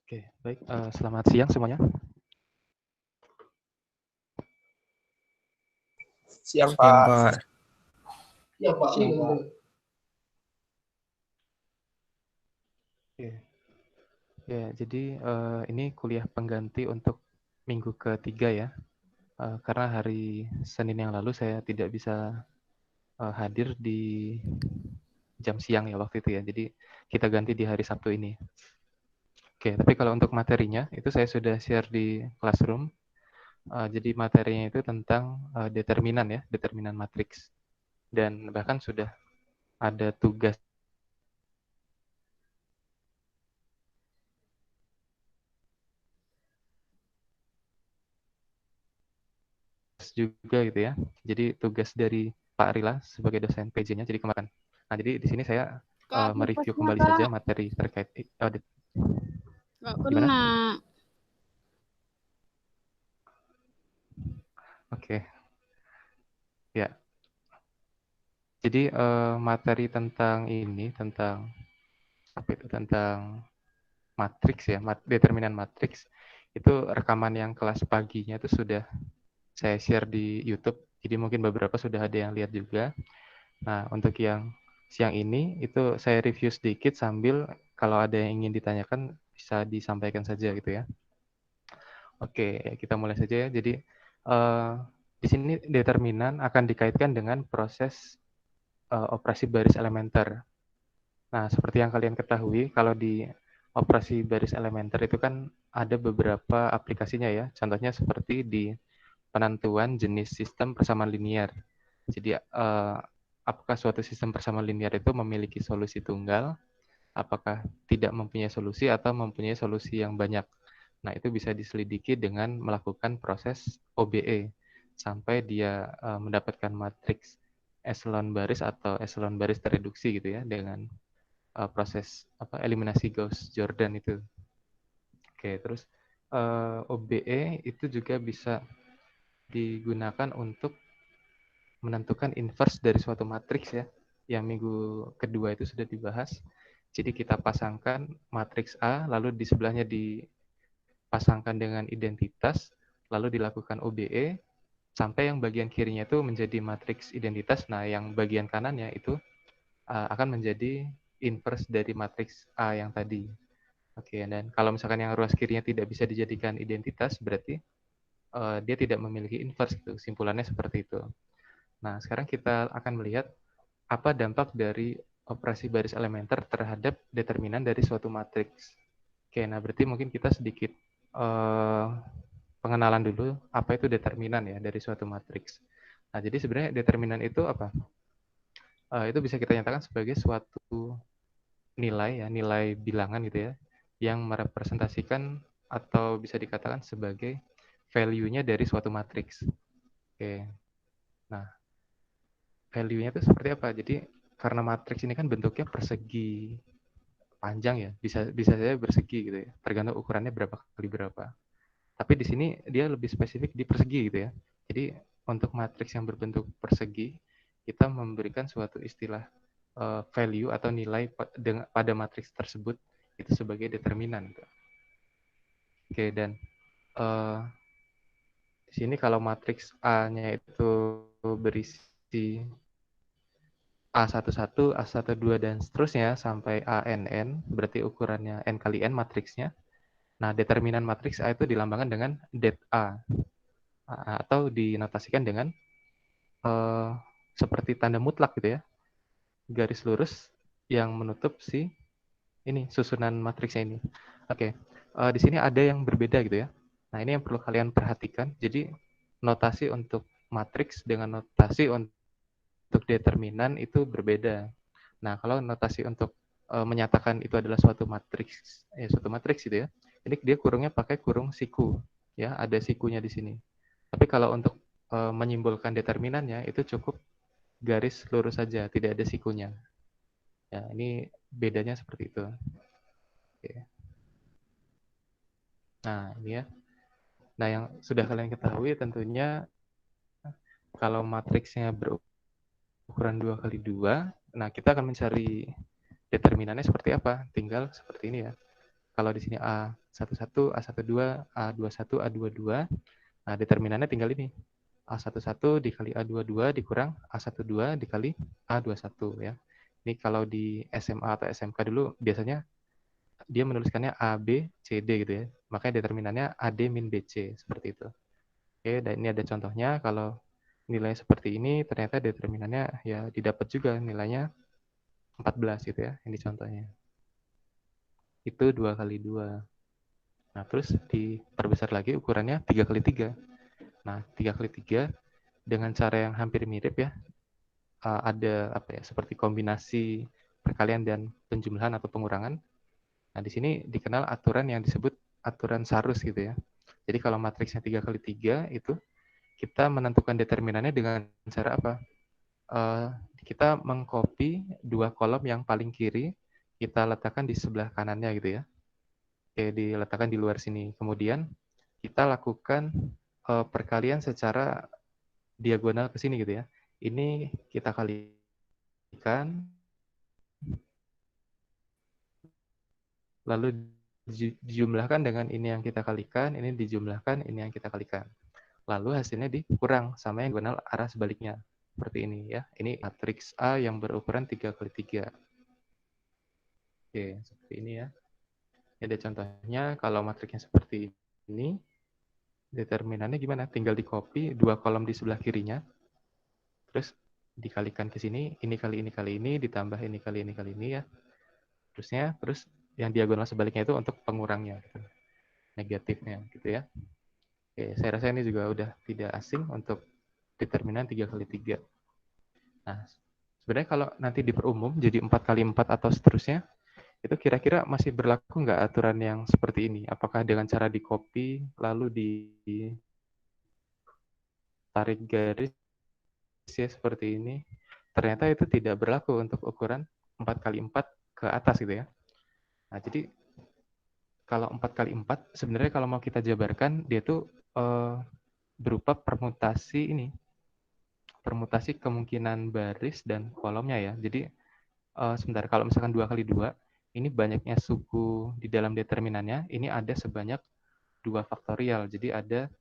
Oke, baik. Selamat siang semuanya. Siang, Yang Pak. Pak. Siang, Pak. Oke. Ya, jadi ini kuliah pengganti untuk minggu ketiga ya. Karena hari Senin yang lalu saya tidak bisa hadir di jam siang ya waktu itu ya. Jadi kita ganti di hari Sabtu ini. Oke, tapi kalau untuk materinya itu saya sudah share di Classroom. Jadi materinya itu tentang determinan ya, determinan matriks. Dan bahkan sudah ada tugas juga gitu ya. Jadi tugas dari Pak Rila sebagai dosen PJ-nya jadi kemarin. Nah, jadi di sini saya mereview kembali saja materi terkait audit. Nggak Gimana? kena. Oke. Ya. Jadi materi tentang ini, tentang apa itu? Tentang matriks ya, determinan matriks. Itu rekaman yang kelas paginya itu sudah saya share di YouTube. Jadi mungkin beberapa sudah ada yang lihat juga. Nah, untuk yang siang ini itu saya review sedikit sambil kalau ada yang ingin ditanyakan bisa disampaikan saja gitu ya. Oke, kita mulai saja ya. Jadi di sini determinan akan dikaitkan dengan proses operasi baris elementer. Nah, seperti yang kalian ketahui, kalau di operasi baris elementer itu kan ada beberapa aplikasinya ya. Contohnya seperti di penentuan jenis sistem persamaan linear. Jadi apakah suatu sistem persamaan linear itu memiliki solusi tunggal, apakah tidak mempunyai solusi atau mempunyai solusi yang banyak. Nah, itu bisa diselidiki dengan melakukan proses OBE sampai dia mendapatkan matriks eselon baris atau eselon baris tereduksi gitu ya dengan proses eliminasi Gauss-Jordan itu. Oke, terus OBE itu juga bisa digunakan untuk menentukan inverse dari suatu matriks ya, yang minggu kedua itu sudah dibahas. Jadi kita pasangkan matriks A, lalu di sebelahnya dipasangkan dengan identitas, lalu dilakukan OBE, sampai yang bagian kirinya itu menjadi matriks identitas, nah yang bagian kanannya itu akan menjadi inverse dari matriks A yang tadi. Oke, dan kalau misalkan yang ruas kirinya tidak bisa dijadikan identitas, berarti dia tidak memiliki inverse, gitu. Simpulannya seperti itu. Nah, sekarang kita akan melihat apa dampak dari operasi baris elementer terhadap determinan dari suatu matriks. Oke, nah berarti mungkin kita sedikit pengenalan dulu apa itu determinan ya dari suatu matriks. Nah, jadi sebenarnya determinan itu apa? Itu bisa kita nyatakan sebagai suatu nilai ya, nilai bilangan gitu ya, yang merepresentasikan atau bisa dikatakan sebagai value-nya dari suatu matriks. Oke. Nah, value-nya itu seperti apa? Jadi karena matriks ini kan bentuknya persegi panjang ya, bisa saja bersegi gitu ya, tergantung ukurannya berapa kali berapa. Tapi di sini dia lebih spesifik di persegi gitu ya. Jadi untuk matriks yang berbentuk persegi, kita memberikan suatu istilah value atau nilai pada matriks tersebut itu sebagai determinan. Gitu. Oke, dan di sini kalau matriks A-nya itu berisi A11, A12, dan seterusnya sampai ANN, berarti ukurannya N kali N matriksnya. Nah, determinan matriks A itu dilambangkan dengan det A, atau dinotasikan dengan seperti tanda mutlak gitu ya, garis lurus yang menutup si ini susunan matriksnya ini. Oke, di sini ada yang berbeda gitu ya. Nah, ini yang perlu kalian perhatikan. Jadi, notasi untuk matriks dengan notasi untuk determinan itu berbeda. Nah, kalau notasi untuk menyatakan itu adalah suatu matriks gitu ya. Ini dia kurungnya pakai kurung siku, ya, ada sikunya di sini. Tapi kalau untuk menyimbolkan determinannya itu cukup garis lurus saja, tidak ada sikunya. Ya, ini bedanya seperti itu. Oke. Nah, ini ya. Nah, yang sudah kalian ketahui tentunya kalau matriksnya berukuran 2 kali 2, nah kita akan mencari determinannya seperti apa? Tinggal seperti ini ya. Kalau di sini A A11, A12, A21, A22. Nah, determinannya tinggal ini. A11 dikali A22 dikurang A12 dikali A21 ya. Ini kalau di SMA atau SMK dulu biasanya dia menuliskannya A, B, C, D gitu ya. Makanya determinannya AD min BC seperti itu. Oke, dan ini ada contohnya kalau nilai seperti ini ternyata determinannya ya didapat juga nilainya 14 gitu ya. Ini contohnya. Itu 2 kali 2. Nah, terus diperbesar lagi ukurannya 3 kali 3. Nah, 3 kali 3 dengan cara yang hampir mirip ya. Ada apa ya, seperti kombinasi perkalian dan penjumlahan atau pengurangan. Nah, di sini dikenal aturan yang disebut aturan Sarus gitu ya. Jadi kalau matriksnya 3 kali 3 itu kita menentukan determinannya dengan cara apa? Kita mengcopy dua kolom yang paling kiri, kita letakkan di sebelah kanannya gitu ya. Oke, diletakkan di luar sini. Kemudian kita lakukan perkalian secara diagonal ke sini gitu ya. Ini kita kalikan, lalu dijumlahkan dengan ini yang kita kalikan, ini dijumlahkan, ini yang kita kalikan. Lalu hasilnya dikurang sama yang diagonal arah sebaliknya. Seperti ini ya. Ini matriks A yang berukuran 3 kali 3. Oke, seperti ini ya. Ini ada contohnya, kalau matriksnya seperti ini, determinannya gimana? Tinggal di copy dua kolom di sebelah kirinya, terus dikalikan ke sini, ini kali ini kali ini, ditambah ini kali ini ya. Terus yang diagonal sebaliknya itu untuk pengurangnya, gitu. Negatifnya, gitu ya. Oke, saya rasa ini juga udah tidak asing untuk determinan 3 kali 3. Nah, sebenarnya kalau nanti diperumum jadi 4 kali 4 atau seterusnya, itu kira-kira masih berlaku nggak aturan yang seperti ini? Apakah dengan cara di-copy, lalu ditarik garis ya seperti ini? Ternyata itu tidak berlaku untuk ukuran 4 kali 4 ke atas gitu ya. Nah, jadi kalau 4 kali 4, sebenarnya kalau mau kita jabarkan, dia tuh berupa permutasi ini. Permutasi kemungkinan baris dan kolomnya ya. Jadi, sebentar, kalau misalkan 2 kali 2, ini banyaknya suku di dalam determinannya, ini ada sebanyak 2 faktorial. Jadi ada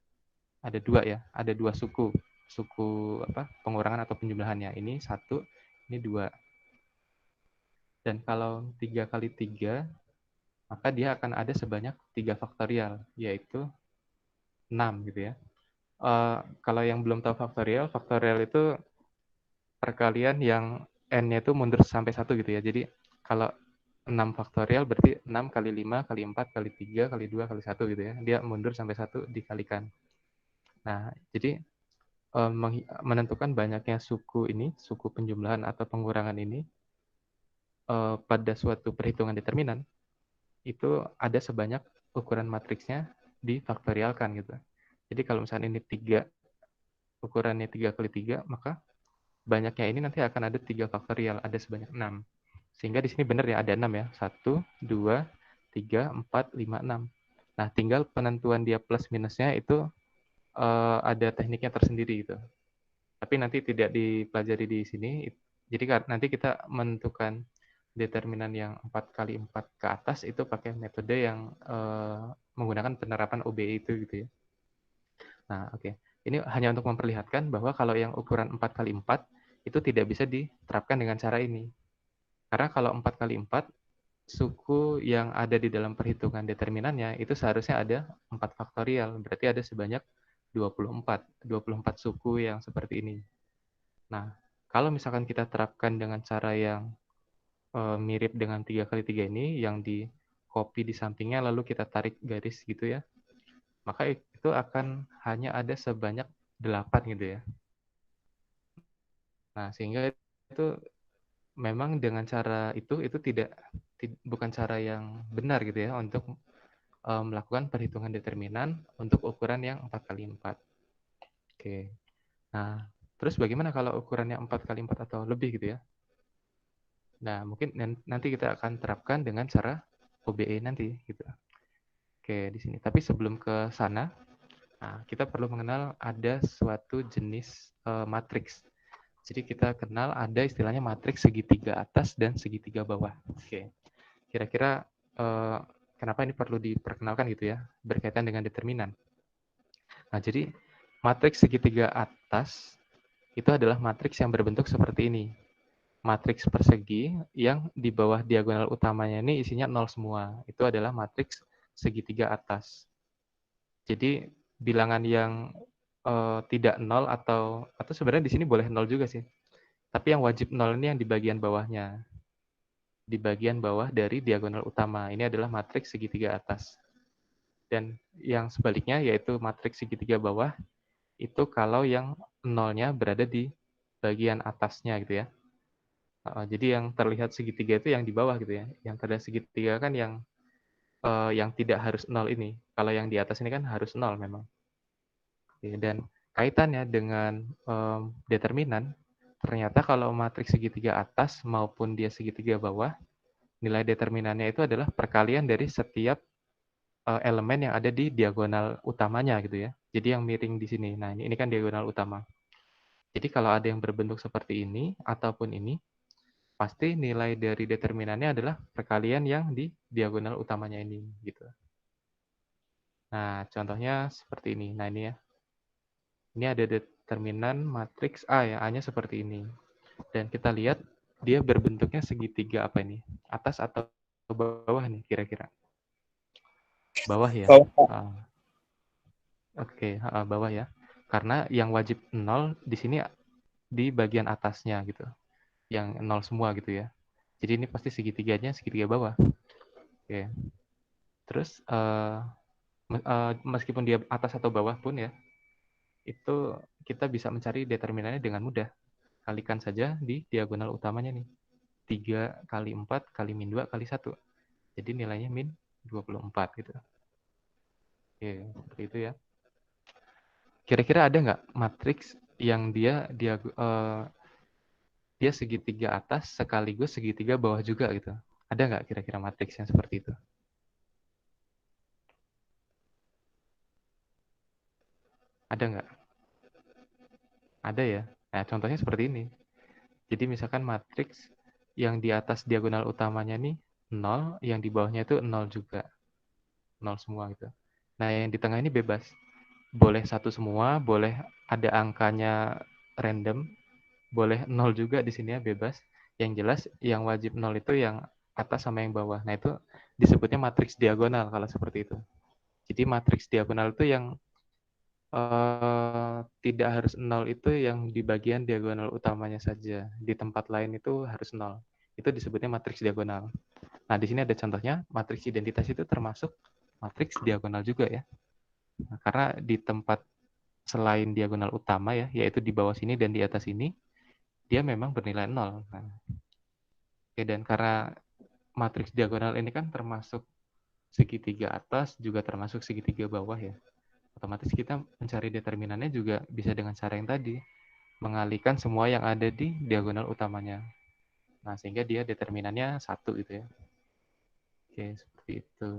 2 ya, ada 2 suku. Suku apa? Pengurangan atau penjumlahannya. Ini 1, ini 2. Dan kalau 3 kali 3, maka dia akan ada sebanyak 3 faktorial, yaitu 6 gitu ya. Kalau yang belum tahu faktorial, faktorial itu perkalian yang n-nya itu mundur sampai 1 gitu ya. Jadi kalau 6 faktorial berarti 6 kali 5 kali 4 kali 3 kali 2 kali 1 gitu ya. Dia mundur sampai 1 dikalikan. Nah, jadi menentukan banyaknya suku ini, suku penjumlahan atau pengurangan ini pada suatu perhitungan determinan, itu ada sebanyak ukuran matriksnya difaktorialkan gitu. Jadi kalau misalnya ini 3, ukurannya 3 kali 3, maka banyaknya ini nanti akan ada 3 faktorial, ada sebanyak 6. Sehingga di sini benar ya, ada 6 ya. 1, 2, 3, 4, 5, 6. Nah, tinggal penentuan dia plus minusnya itu ada tekniknya tersendiri gitu. Tapi nanti tidak dipelajari di sini. Jadi nanti kita menentukan determinan yang 4 kali 4 ke atas itu pakai metode yang menggunakan penerapan OBE itu gitu ya. Nah, oke. Ini hanya untuk memperlihatkan bahwa kalau yang ukuran 4 kali 4 itu tidak bisa diterapkan dengan cara ini. Karena kalau 4 kali 4, suku yang ada di dalam perhitungan determinannya itu seharusnya ada 4 faktorial. Berarti ada sebanyak 24. 24 suku yang seperti ini. Nah, kalau misalkan kita terapkan dengan cara yang mirip dengan 3 kali 3 ini, yang di copy di sampingnya lalu kita tarik garis gitu ya, maka itu akan hanya ada sebanyak 8 gitu ya. Nah, sehingga itu memang dengan cara itu bukan cara yang benar gitu ya untuk melakukan perhitungan determinan untuk ukuran yang 4 kali 4. Oke. Nah, terus bagaimana kalau ukurannya 4 kali 4 atau lebih gitu ya? Nah, mungkin nanti kita akan terapkan dengan cara OBE nanti gitu. Oke, di sini. Tapi sebelum ke sana, nah, kita perlu mengenal ada suatu jenis matriks. Jadi kita kenal ada istilahnya matriks segitiga atas dan segitiga bawah. Oke. Kira-kira kenapa ini perlu diperkenalkan gitu ya, berkaitan dengan determinan. Nah, jadi matriks segitiga atas itu adalah matriks yang berbentuk seperti ini. Matriks persegi yang di bawah diagonal utamanya ini isinya 0 semua. Itu adalah matriks segitiga atas. Jadi bilangan yang tidak 0 atau sebenarnya di sini boleh 0 juga sih. Tapi yang wajib 0 ini yang di bagian bawahnya. Di bagian bawah dari diagonal utama. Ini adalah matriks segitiga atas. Dan yang sebaliknya yaitu matriks segitiga bawah itu kalau yang 0-nya berada di bagian atasnya gitu ya. Jadi yang terlihat segitiga itu yang di bawah gitu ya. Yang terlihat segitiga kan yang tidak harus 0 ini. Kalau yang di atas ini kan harus 0 memang. Oke, dan kaitannya dengan determinan, ternyata kalau matriks segitiga atas maupun dia segitiga bawah, nilai determinannya itu adalah perkalian dari setiap elemen yang ada di diagonal utamanya gitu ya. Jadi yang miring di sini. Nah, ini kan diagonal utama. Jadi kalau ada yang berbentuk seperti ini ataupun ini, pasti nilai dari determinannya adalah perkalian yang di diagonal utamanya ini gitu. Nah, contohnya seperti ini. Nah, ini ya. Ini ada determinan matriks A ya, A-nya seperti ini. Dan kita lihat dia berbentuknya segitiga apa ini? Atas atau bawah nih kira-kira? Bawah ya. Bawah, Pak. Oke, bawah ya. Karena yang wajib 0 di sini di bagian atasnya gitu. Yang 0 semua gitu ya. Jadi ini pasti segitiganya segitiga bawah. Oke. Terus meskipun dia atas atau bawah pun ya, itu kita bisa mencari determinannya dengan mudah. Kalikan saja di diagonal utamanya nih. 3 kali 4 kali min 2 kali 1. Jadi nilainya min 24 gitu. Oke, seperti itu ya. Kira-kira ada nggak matriks yang dia segitiga atas sekaligus segitiga bawah juga gitu? Ada nggak kira-kira matriks yang seperti itu? Ada nggak? Ada ya. Nah, contohnya seperti ini. Jadi misalkan matriks yang di atas diagonal utamanya nih 0, yang di bawahnya itu 0 juga. 0 semua gitu. Nah, yang di tengah ini bebas. Boleh satu semua, boleh ada angkanya random, boleh 0 juga di sini ya, bebas. Yang jelas yang wajib 0 itu yang atas sama yang bawah. Nah, itu disebutnya matriks diagonal kalau seperti itu. Jadi matriks diagonal itu yang tidak harus 0 itu yang di bagian diagonal utamanya saja. Di tempat lain itu harus 0. Itu disebutnya matriks diagonal. Nah, di sini ada contohnya, matriks identitas itu termasuk matriks diagonal juga ya. Nah, karena di tempat selain diagonal utama ya, yaitu di bawah sini dan di atas ini, dia memang bernilai 0. Nah, oke, dan karena matriks diagonal ini kan termasuk segitiga atas, juga termasuk segitiga bawah ya. Otomatis kita mencari determinannya juga bisa dengan cara yang tadi, mengalihkan semua yang ada di diagonal utamanya. Nah, sehingga dia determinannya 1 gitu ya. Oke, seperti itu.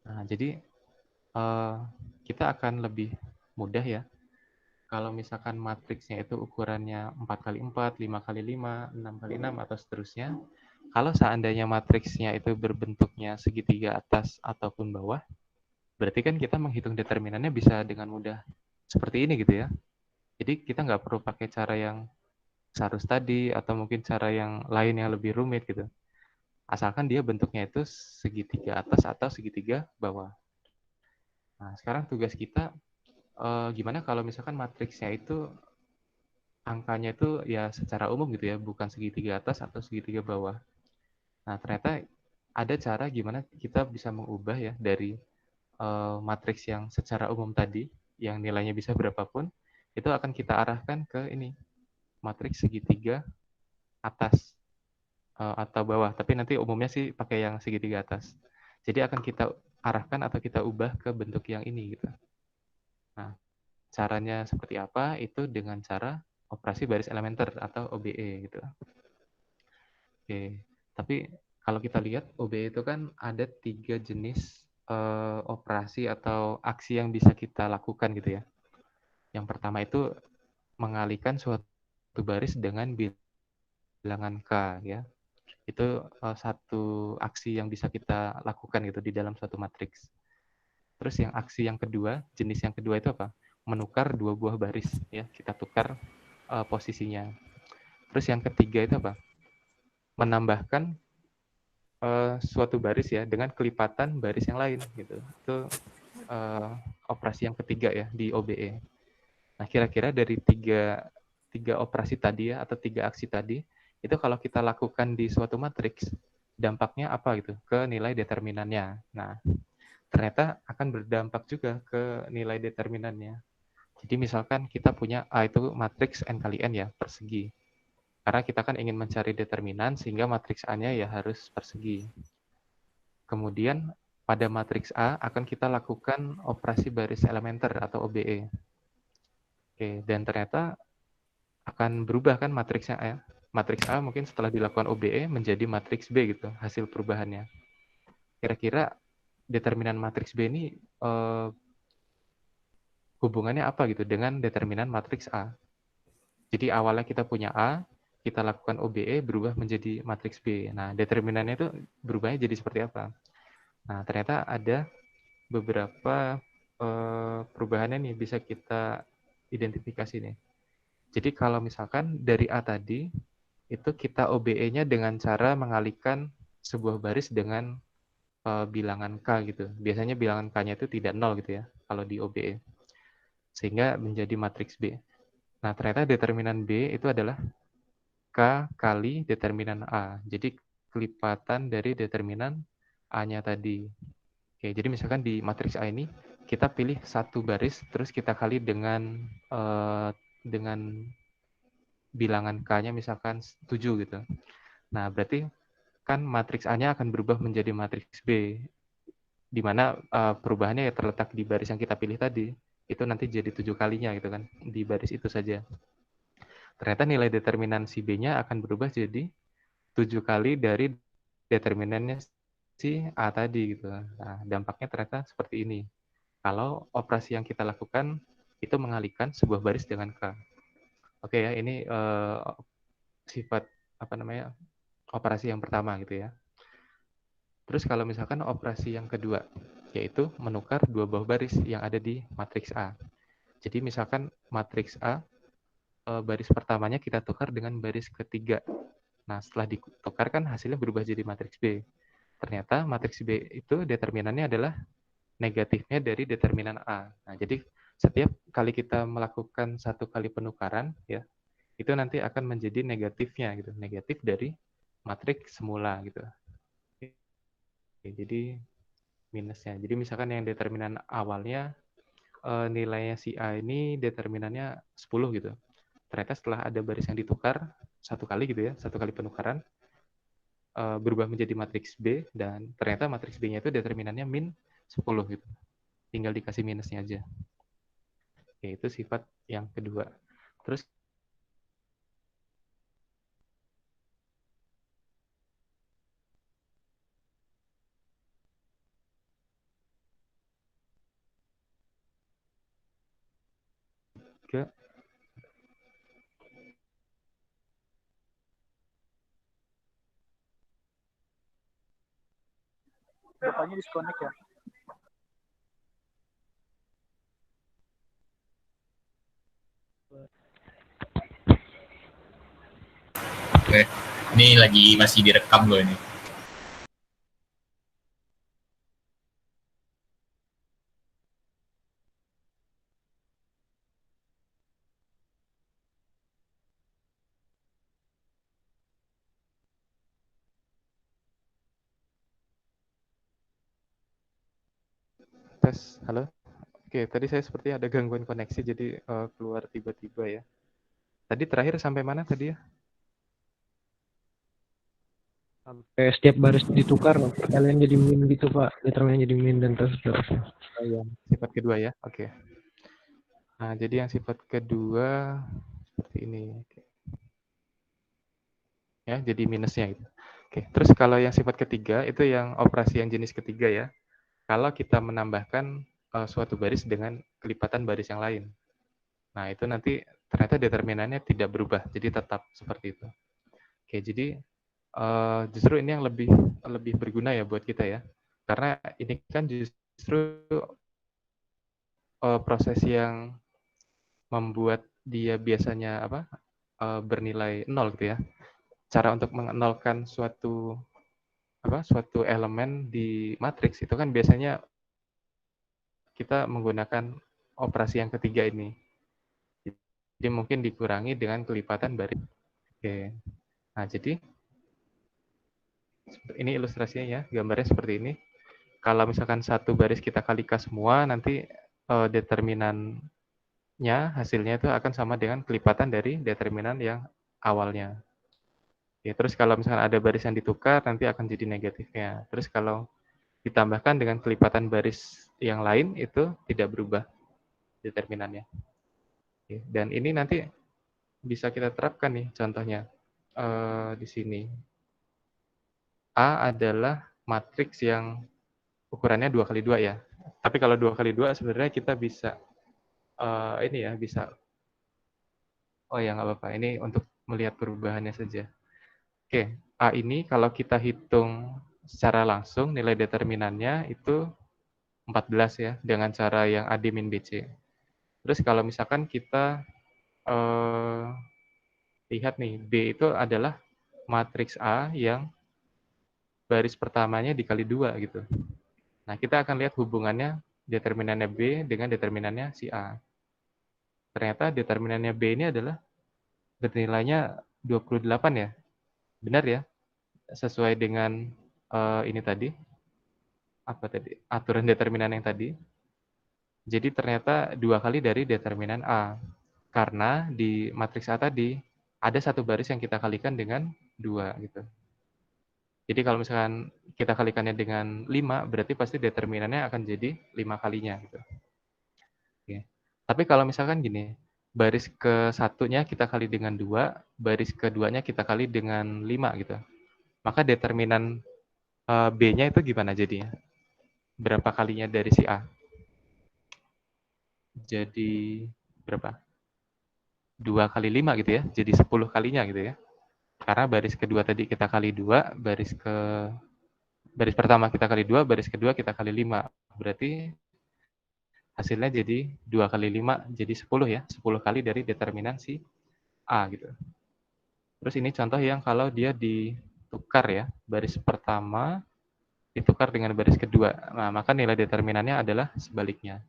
Nah, jadi kita akan lebih mudah ya kalau misalkan matriksnya itu ukurannya 4 kali 4, 5 kali 5, 6 kali 6, atau seterusnya. Kalau seandainya matriksnya itu berbentuknya segitiga atas ataupun bawah, berarti kan kita menghitung determinannya bisa dengan mudah seperti ini gitu ya. Jadi kita nggak perlu pakai cara yang seharus tadi atau mungkin cara yang lain yang lebih rumit gitu. Asalkan dia bentuknya itu segitiga atas atau segitiga bawah. Nah, sekarang tugas kita gimana kalau misalkan matriksnya itu angkanya itu ya secara umum gitu ya, bukan segitiga atas atau segitiga bawah. Nah, ternyata ada cara gimana kita bisa mengubah ya dari matriks yang secara umum tadi, yang nilainya bisa berapapun, itu akan kita arahkan ke ini, matriks segitiga atas atau bawah. Tapi nanti umumnya sih pakai yang segitiga atas. Jadi akan kita arahkan atau kita ubah ke bentuk yang ini gitu. Nah, caranya seperti apa? Itu dengan cara operasi baris elementer atau OBE gitu. Oke, tapi kalau kita lihat OBE itu kan ada 3 jenis operasi atau aksi yang bisa kita lakukan gitu ya. Yang pertama itu mengalihkan suatu baris dengan bilangan K ya. Itu satu aksi yang bisa kita lakukan gitu di dalam suatu matriks. Terus yang aksi yang kedua, jenis yang kedua itu apa? Menukar dua buah baris ya, kita tukar posisinya. Terus yang ketiga itu apa? Menambahkan suatu baris ya dengan kelipatan baris yang lain gitu. Itu operasi yang ketiga ya di OBE. Nah, kira-kira dari tiga operasi tadi ya atau tiga aksi tadi itu kalau kita lakukan di suatu matriks dampaknya apa gitu ke nilai determinannya. Nah, ternyata akan berdampak juga ke nilai determinannya. Jadi misalkan kita punya A itu matriks N kali N ya, persegi. Karena kita kan ingin mencari determinan sehingga matriks A-nya ya harus persegi. Kemudian pada matriks A akan kita lakukan operasi baris elementer atau OBE. Oke, dan ternyata akan berubah kan matriksnya A. Matriks A mungkin setelah dilakukan OBE menjadi matriks B gitu, hasil perubahannya. Kira-kira determinan matriks B ini hubungannya apa gitu dengan determinan matriks A? Jadi awalnya kita punya A, kita lakukan OBE berubah menjadi matriks B. Nah, determinannya itu berubahnya jadi seperti apa? Nah, ternyata ada beberapa perubahannya nih bisa kita identifikasi nih. Jadi kalau misalkan dari A tadi, itu kita OBE-nya dengan cara mengalihkan sebuah baris dengan bilangan K gitu. Biasanya bilangan K-nya itu tidak nol gitu ya, kalau di OBE. Sehingga menjadi matriks B. Nah, ternyata determinan B itu adalah K kali determinan A. Jadi kelipatan dari determinan A-nya tadi. Oke, jadi misalkan di matriks A ini kita pilih satu baris terus kita kali dengan bilangan K-nya misalkan 7 gitu. Nah, berarti kan matriks A-nya akan berubah menjadi matriks B, di mana perubahannya ya terletak di baris yang kita pilih tadi. Itu nanti jadi 7 kalinya gitu kan, di baris itu saja. Ternyata nilai determinan si B-nya akan berubah jadi 7 kali dari determinannya si A tadi gitu. Nah, dampaknya ternyata seperti ini. Kalau operasi yang kita lakukan itu mengalihkan sebuah baris dengan K. Oke ya, ini sifat apa namanya operasi yang pertama gitu ya. Terus kalau misalkan operasi yang kedua, yaitu menukar dua buah baris yang ada di matriks A. Jadi misalkan matriks A baris pertamanya kita tukar dengan baris ketiga. Nah, setelah ditukar kan hasilnya berubah jadi matriks B. Ternyata matriks B itu determinannya adalah negatifnya dari determinan A. Nah, jadi setiap kali kita melakukan satu kali penukaran, ya, itu nanti akan menjadi negatifnya gitu, negatif dari matriks semula gitu. Oke, jadi minusnya. Jadi misalkan yang determinan awalnya nilainya si A ini determinannya 10 gitu. Ternyata setelah ada baris yang ditukar satu kali gitu ya, satu kali penukaran berubah menjadi matriks B dan ternyata matriks B-nya itu determinannya min 10 gitu. Tinggal dikasih minusnya aja. Oke, itu sifat yang kedua. Terus ke Bapaknya disconnect ya. Oke, ini lagi masih direkam loh ini. tes, halo. Oke, tadi saya seperti ada gangguan koneksi jadi keluar tiba-tiba ya. Tadi terakhir sampai mana tadi ya? Sampai setiap baris ditukar kalian jadi min gitu Pak, determinan jadi min dan terus seterusnya. Yang sifat kedua ya, oke. Nah, jadi yang sifat kedua seperti ini. Ya, jadi minusnya gitu. Oke, terus kalau yang sifat ketiga itu yang operasi yang jenis ketiga ya. Kalau kita menambahkan suatu baris dengan kelipatan baris yang lain. Nah, itu nanti ternyata determinannya tidak berubah, jadi tetap seperti itu. Oke, jadi justru ini yang lebih berguna ya buat kita ya. Karena ini kan justru proses yang membuat dia biasanya bernilai 0 gitu ya. Cara untuk menolkan suatu elemen di matriks itu kan biasanya kita menggunakan operasi yang ketiga ini. Jadi mungkin dikurangi dengan kelipatan baris. Oke. Nah, jadi ini ilustrasinya ya, gambarnya seperti ini. Kalau misalkan satu baris kita kalikan semua, nanti determinannya hasilnya itu akan sama dengan kelipatan dari determinan yang awalnya. Ya, terus kalau misalkan ada baris yang ditukar, nanti akan jadi negatifnya. Terus kalau ditambahkan dengan kelipatan baris yang lain, itu tidak berubah determinannya. Oke, dan ini nanti bisa kita terapkan nih contohnya di sini. A adalah matriks yang ukurannya 2x2 ya. Tapi kalau 2x2 sebenarnya kita bisa oh ya nggak apa-apa. Ini untuk melihat perubahannya saja. Oke, A ini kalau kita hitung secara langsung nilai determinannya itu 14 ya dengan cara yang A min BC. Terus kalau misalkan kita lihat nih, B itu adalah matriks A yang baris pertamanya dikali 2 gitu. Nah, kita akan lihat hubungannya determinannya B dengan determinannya si A. Ternyata determinannya B ini adalah bernilainya 28 ya. Benar ya? Sesuai dengan ini tadi. Apa tadi? Aturan determinan yang tadi. Jadi ternyata 2 kali dari determinan A. Karena di matriks A tadi ada satu baris yang kita kalikan dengan 2 gitu. Jadi kalau misalkan kita kalikannya dengan 5, berarti pasti determinannya akan jadi 5 kalinya gitu. Oke. Tapi kalau misalkan gini, baris ke-1-nya kita kali dengan 2, baris keduanya kita kali dengan 5 gitu. Maka determinan B-nya itu gimana jadinya? Berapa kalinya dari si A? Jadi berapa? 2 kali 5 gitu ya, jadi 10 kalinya gitu ya. Karena baris kedua tadi kita kali 2, baris pertama kita kali 2, baris kedua kita kali 5. Berarti hasilnya jadi 2 kali 5 jadi 10 ya, 10 kali dari determinan si A gitu. Terus ini contoh yang kalau dia ditukar ya, baris pertama ditukar dengan baris kedua. Nah, maka nilai determinannya adalah sebaliknya.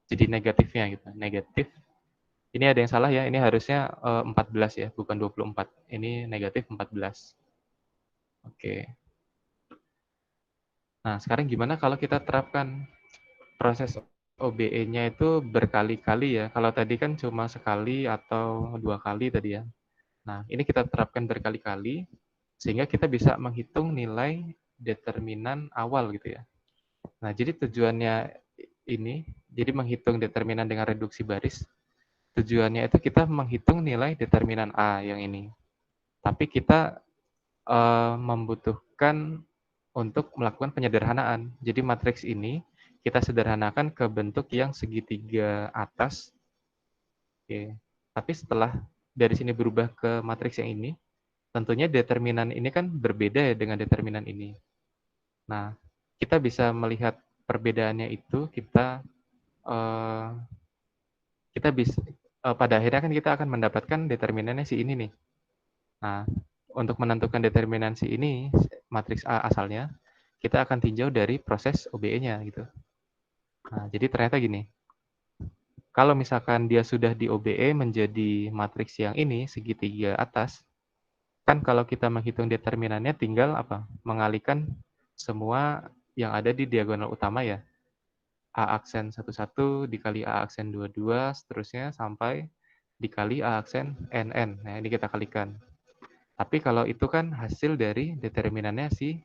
Jadi negatifnya gitu, negatif. Ini ada yang salah ya, ini harusnya 14 ya, bukan 24. Ini negatif 14. Oke. Nah, sekarang gimana kalau kita terapkan proses OBE-nya itu berkali-kali ya. Kalau tadi kan cuma sekali atau 2 kali tadi ya. Nah, ini kita terapkan berkali-kali sehingga kita bisa menghitung nilai determinan awal gitu ya. Nah, jadi tujuannya ini, jadi menghitung determinan dengan reduksi baris, tujuannya itu kita menghitung nilai determinan A yang ini. Tapi kita membutuhkan untuk melakukan penyederhanaan. Jadi matriks ini kita sederhanakan ke bentuk yang segitiga atas. Oke. Tapi setelah dari sini berubah ke matriks yang ini, tentunya determinan ini kan berbeda ya dengan determinan ini. Nah, kita bisa melihat perbedaannya itu kita bisa pada akhirnya kan kita akan mendapatkan determinannya si ini nih. Nah, untuk menentukan determinan si ini, matriks A asalnya, kita akan tinjau dari proses OBE-nya gitu. Nah, jadi ternyata gini, kalau misalkan dia sudah di OBE menjadi matriks yang ini, segitiga atas, kan kalau kita menghitung determinannya tinggal mengalihkan semua yang ada di diagonal utama ya. A aksen 11 dikali A aksen 22, seterusnya sampai dikali A aksen NN. Nah, ini kita kalikan. Tapi kalau itu kan hasil dari determinannya si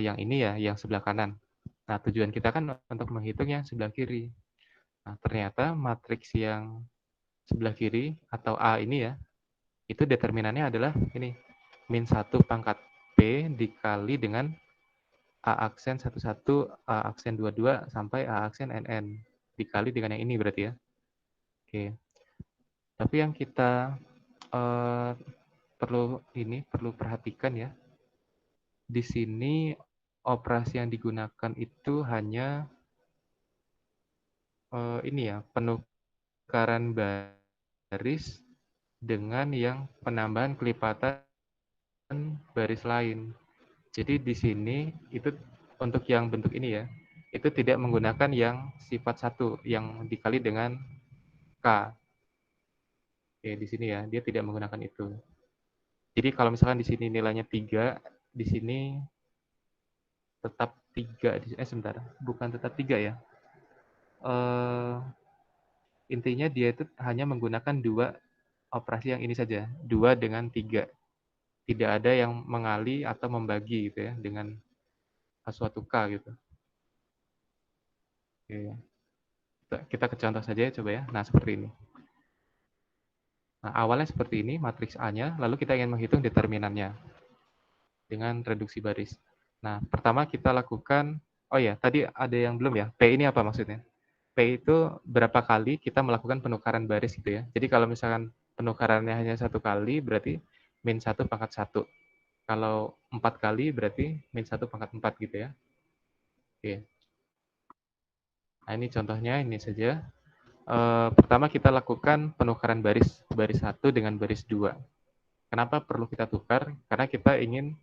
yang ini ya, yang sebelah kanan. Nah, tujuan kita kan untuk menghitung yang sebelah kiri. Nah, ternyata matriks yang sebelah kiri atau A ini ya, itu determinannya adalah ini, min 1 pangkat P dikali dengan A aksen 11, A aksen 22, sampai A aksen NN. Dikali dengan yang ini berarti ya. Oke. Tapi yang kita perlu perhatikan ya. Di sini operasi yang digunakan itu hanya ini ya, penukaran baris dengan yang penambahan kelipatan baris lain. Jadi di sini itu untuk yang bentuk ini ya, itu tidak menggunakan yang sifat satu yang dikali dengan K. Oke, di sini ya, dia tidak menggunakan itu. Jadi kalau misalkan di sini nilainya 3, di sini tetap 3. Sebentar, bukan tetap 3 ya. Intinya dia itu hanya menggunakan 2 operasi yang ini saja, 2 dengan 3. Tidak ada yang mengali atau membagi gitu ya, dengan suatu K gitu. Oke. Kita ke contoh saja coba ya. Nah, seperti ini. Nah, awalnya seperti ini, matriks A-nya, lalu kita ingin menghitung determinannya dengan reduksi baris. Nah, pertama kita lakukan, oh ya, tadi ada yang belum ya, P ini apa maksudnya? P itu berapa kali kita melakukan penukaran baris gitu ya. Jadi kalau misalkan penukarannya hanya 1 kali, berarti min 1 pangkat 1. Kalau 4 kali, berarti min 1 pangkat 4 gitu ya. Oke. Nah, ini contohnya, ini saja. Pertama kita lakukan penukaran baris 1 dengan baris 2. Kenapa perlu kita tukar? Karena kita ingin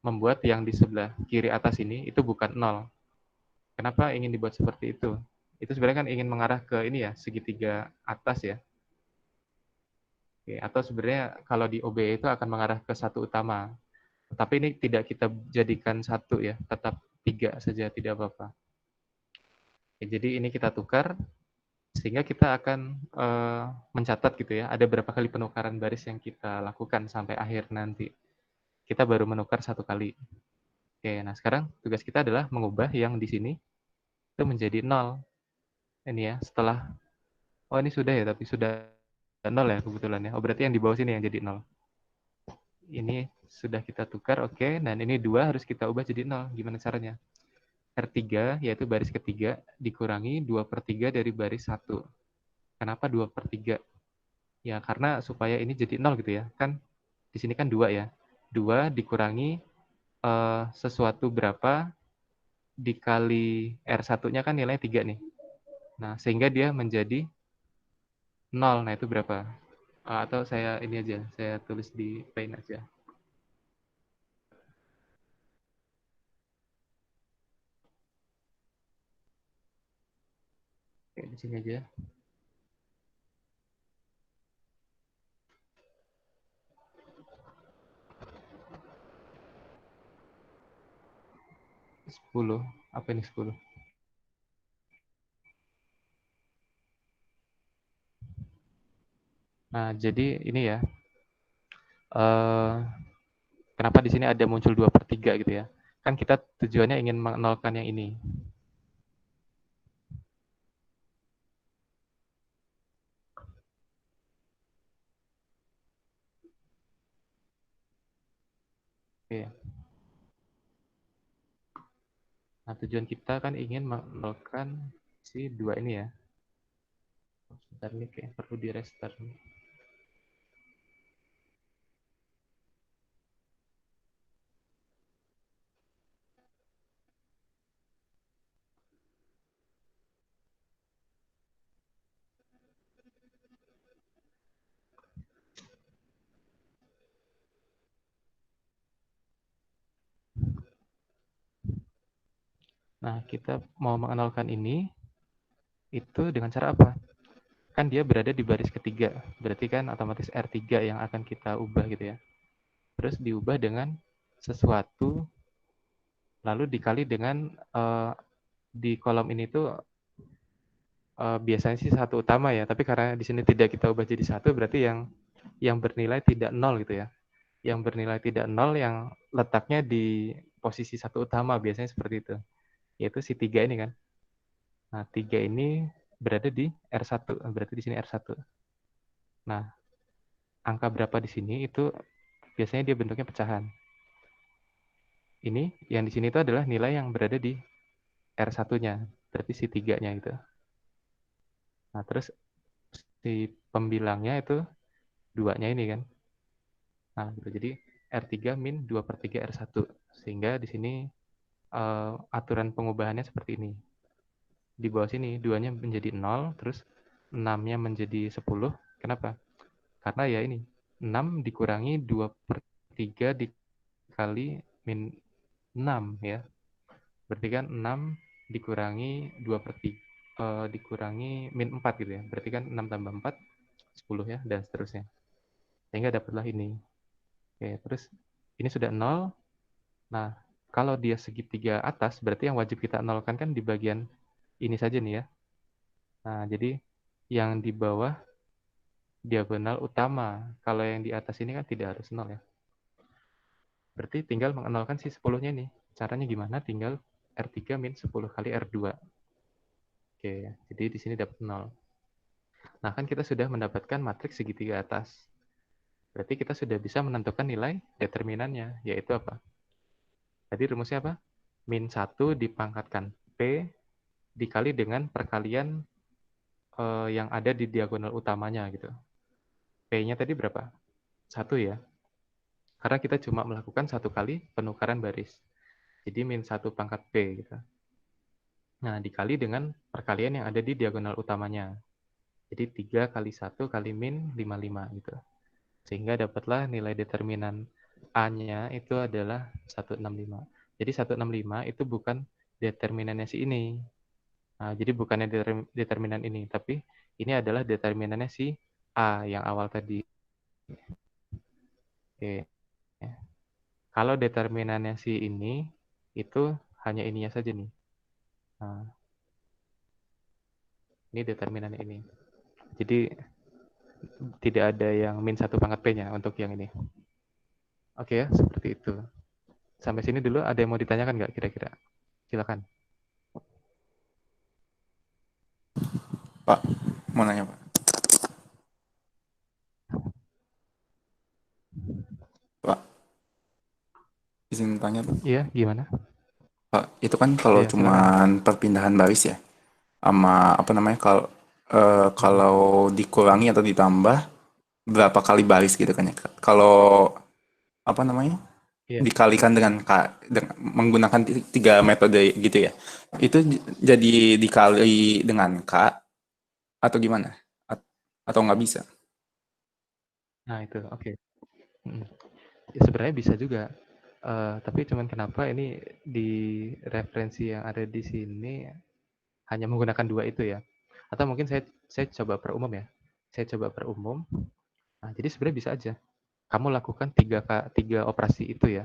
membuat yang di sebelah kiri atas ini itu bukan 0. Kenapa ingin dibuat seperti itu? Itu sebenarnya kan ingin mengarah ke ini ya, segitiga atas ya. Oke, atau sebenarnya kalau di OBE itu akan mengarah ke satu utama. Tapi ini tidak kita jadikan satu ya, tetap 3 saja, tidak apa-apa. Jadi ini kita tukar, sehingga kita akan mencatat gitu ya, ada berapa kali penukaran baris yang kita lakukan sampai akhir nanti. Kita baru menukar 1 kali. Oke, nah sekarang tugas kita adalah mengubah yang di sini itu menjadi 0. Ini ya, setelah, oh ini sudah ya, tapi sudah 0 ya kebetulan ya. Oh berarti yang di bawah sini yang jadi 0. Ini sudah kita tukar, oke. Dan ini 2 harus kita ubah jadi 0. Gimana caranya? R3, yaitu baris ketiga, dikurangi 2/3 dari baris 1. Kenapa 2/3? Ya, karena supaya ini jadi 0 gitu ya. Kan di sini kan 2 ya. 2 dikurangi sesuatu berapa dikali R1-nya kan nilainya 3 nih. Nah, sehingga dia menjadi 0. Nah, itu berapa? Atau saya ini aja, saya tulis di Paint aja. Oke, di sini aja. Sepuluh. Apa ini 10? Nah, jadi ini ya. Kenapa di sini ada muncul 2/3 gitu ya? Kan kita tujuannya ingin menolkan yang ini. Oke. Nah, tujuan kita kan ingin menolkan si 2 ini ya. Sebentar nih, kayak perlu di restart nih. Nah, kita mau mengenalkan ini, itu dengan cara apa? Kan dia berada di baris ketiga, berarti kan otomatis R3 yang akan kita ubah gitu ya. Terus diubah dengan sesuatu, lalu dikali dengan, di kolom ini tuh biasanya sih satu utama ya, tapi karena di sini tidak kita ubah jadi satu, berarti yang bernilai tidak 0 gitu ya. Yang bernilai tidak 0 yang letaknya di posisi satu utama, biasanya seperti itu. Yaitu si 3 ini kan. Nah, 3 ini berada di R1, berarti di sini R1. Nah, angka berapa di sini itu biasanya dia bentuknya pecahan. Ini, yang di sini itu adalah nilai yang berada di R1-nya, berarti si 3-nya itu. Nah, terus si pembilangnya itu 2-nya ini kan. Nah, gitu. Jadi R3 min 2/3 R1. Sehingga di sini aturan pengubahannya seperti ini. Di bawah sini 2-nya menjadi 0, terus 6-nya menjadi 10. Kenapa? Karena ya ini, 6 dikurangi 2/3 dikali min 6 ya. Berarti kan 6 dikurangi 2/3 dikurangi min 4 gitu ya. Berarti kan 6 tambah 4, 10 ya, dan seterusnya. Sehingga dapatlah ini. Oke, terus ini sudah 0. Nah, kalau dia segitiga atas, berarti yang wajib kita nolkan kan di bagian ini saja nih ya. Nah, jadi yang di bawah diagonal utama. Kalau yang di atas ini kan tidak harus 0 ya. Berarti tinggal mengenolkan si 10-nya nih. Caranya gimana? Tinggal R3 min 10 kali R2. Oke, jadi di sini dapat 0. Nah, kan kita sudah mendapatkan matriks segitiga atas. Berarti kita sudah bisa menentukan nilai determinannya, yaitu apa? Tadi rumusnya apa? Min 1 dipangkatkan P dikali dengan perkalian yang ada di diagonal utamanya gitu. P-nya tadi berapa? 1 ya. Karena kita cuma melakukan 1 kali penukaran baris. Jadi min 1 pangkat P gitu. Nah, dikali dengan perkalian yang ada di diagonal utamanya. Jadi 3 kali 1 kali min 55 gitu. Sehingga dapatlah nilai determinan A-nya itu adalah 165. Jadi 165 itu bukan determinannya si ini. Nah, jadi bukannya determinan ini, tapi ini adalah determinannya si A yang awal tadi. Oke. Kalau determinannya si ini, itu hanya ininya saja nih. Nah, ini determinannya ini. Jadi tidak ada yang min 1 pangkat P-nya untuk yang ini. Oke ya, seperti itu. Sampai sini dulu ada yang mau ditanyakan nggak kira-kira? Silakan. Pak, mau nanya Pak. Pak, izin tanya Pak. Iya, gimana? Pak, itu kan kalau Iya, silakan. cuman perpindahan baris ya, sama apa namanya kalau dikurangi atau ditambah berapa kali baris gitu kan ya. Kalau apa namanya Iya. dikalikan dengan menggunakan tiga metode gitu ya, itu jadi dikali dengan K atau gimana? Atau nggak bisa? Nah, itu. Oke. Ya, sebenarnya bisa juga. Tapi cuman kenapa ini di referensi yang ada di sini hanya menggunakan 2 itu ya. Atau mungkin saya coba perumum ya. Saya coba perumum. Nah, jadi sebenarnya bisa aja. Kamu lakukan 3 operasi itu ya.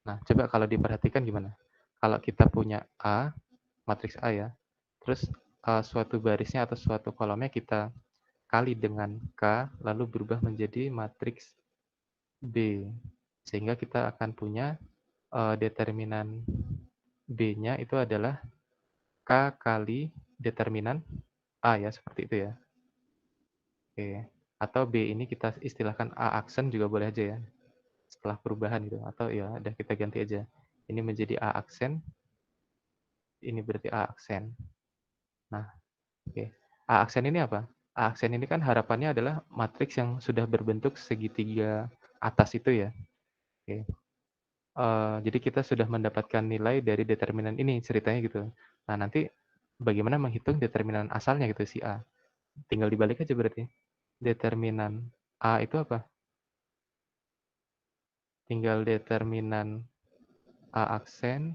Nah, coba kalau diperhatikan gimana? Kalau kita punya A, matriks A ya, terus suatu barisnya atau suatu kolomnya kita kali dengan K, lalu berubah menjadi matriks B. Sehingga kita akan punya determinan B-nya itu adalah K kali determinan A ya, seperti itu ya. Oke. Atau B ini kita istilahkan A aksen juga boleh aja ya, setelah perubahan gitu. Atau ya udah kita ganti aja. Ini menjadi A aksen, ini berarti A aksen. Nah, oke. A aksen ini apa? A aksen ini kan harapannya adalah matriks yang sudah berbentuk segitiga atas itu ya. Oke. Jadi kita sudah mendapatkan nilai dari determinan ini, ceritanya gitu. Nah, nanti bagaimana menghitung determinan asalnya gitu, si A. Tinggal dibalik aja berarti. Determinan A itu apa? Tinggal determinan A aksen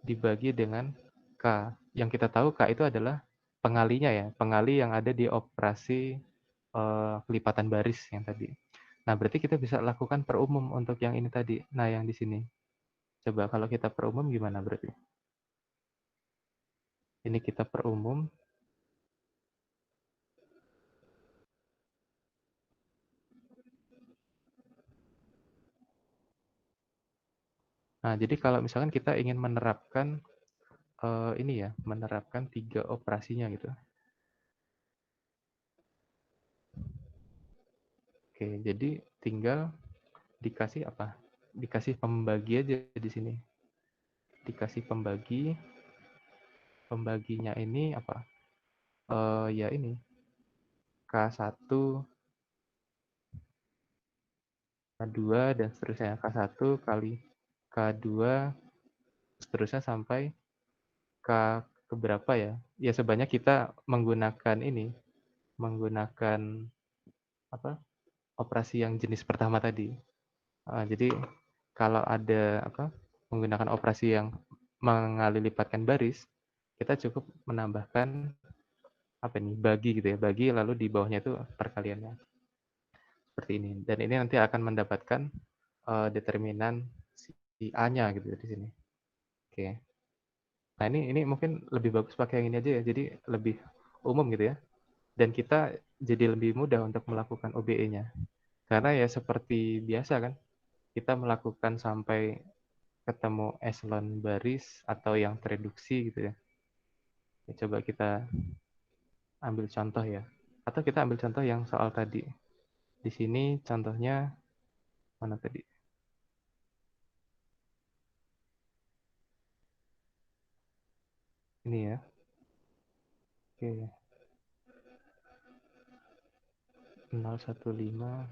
dibagi dengan K. Yang kita tahu K itu adalah pengalinya ya, pengali yang ada di operasi kelipatan baris yang tadi. Nah, berarti kita bisa lakukan perumum untuk yang ini tadi. Nah, yang di sini. Coba kalau kita perumum gimana berarti? Ini kita perumum. Nah, jadi kalau misalkan kita ingin menerapkan ini ya, menerapkan 3 operasinya gitu. Oke, jadi tinggal dikasih apa? Dikasih pembagi aja di sini. Dikasih pembagi, pembaginya ini apa? Ya ini K1 K2 dan seterusnya. K1 kali K2 seterusnya sampai K keberapa ya? Ya sebanyak kita menggunakan ini, menggunakan apa? Operasi yang jenis pertama tadi. Jadi kalau ada menggunakan operasi yang mengalih lipatkan baris, kita cukup menambahkan bagi gitu ya, bagi lalu di bawahnya itu perkaliannya seperti ini. Dan ini nanti akan mendapatkan determinan si A-nya gitu di sini. Oke. Nah, ini mungkin lebih bagus pakai yang ini aja ya. Jadi lebih umum gitu ya. Dan kita jadi lebih mudah untuk melakukan OBE-nya. Karena ya seperti biasa kan, kita melakukan sampai ketemu eselon baris atau yang tereduksi gitu ya. Coba kita ambil contoh ya. Atau kita ambil contoh yang soal tadi. Di sini contohnya mana tadi? Ini ya. Oke. 015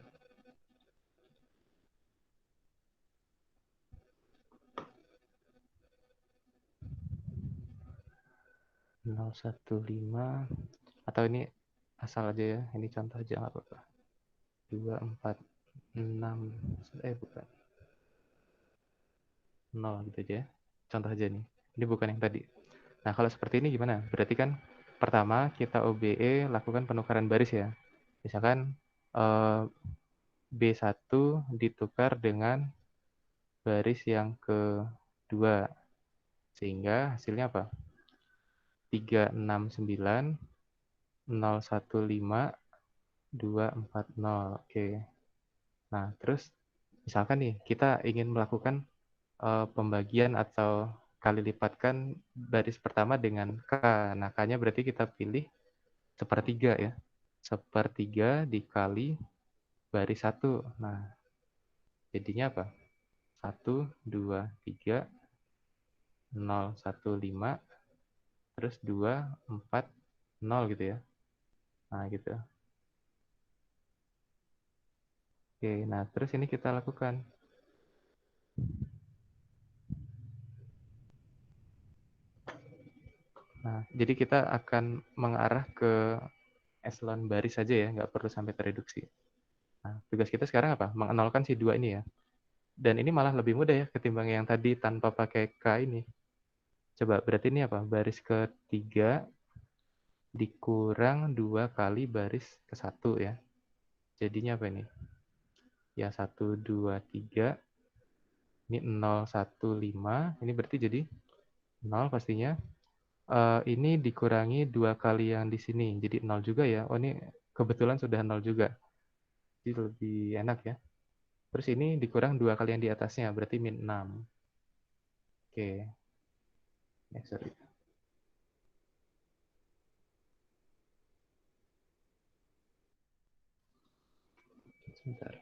015 atau ini asal aja ya. Ini contoh aja nggak apa-apa. 246 bukan 0 gitu aja ya. Contoh aja nih. Ini bukan yang tadi. Nah, kalau seperti ini gimana? Berarti kan pertama kita OBE lakukan penukaran baris ya. Misalkan B1 ditukar dengan baris yang kedua. Sehingga hasilnya apa? 369 015 240. Oke. Nah, terus misalkan nih kita ingin melakukan pembagian atau kali lipatkan baris pertama dengan K. Nah, K-nya berarti kita pilih sepertiga ya. Sepertiga dikali baris 1. Nah, jadinya apa? 1, 2, 3, 0, 1, 5, terus 2, 4, 0 gitu ya. Nah, gitu. Oke, nah terus ini kita lakukan. Nah, jadi kita akan mengarah ke eselon baris saja ya, nggak perlu sampai tereduksi. Nah, tugas kita sekarang apa? Mengenolkan si 2 ini ya. Dan ini malah lebih mudah ya ketimbang yang tadi tanpa pakai K ini. Coba, berarti ini apa? Baris ketiga dikurang 2 kali baris ke-1 ya. Jadinya apa ini? Ya, 1, 2, 3. Ini 0, 1, 5. Ini berarti jadi 0 pastinya. Ini dikurangi 2 kali yang di sini. Jadi 0 juga ya. Oh, ini kebetulan sudah 0 juga. Jadi lebih enak ya. Terus ini dikurang 2 kali yang di atasnya. Berarti min 6. Oke. Ya, sorry. Sebentar.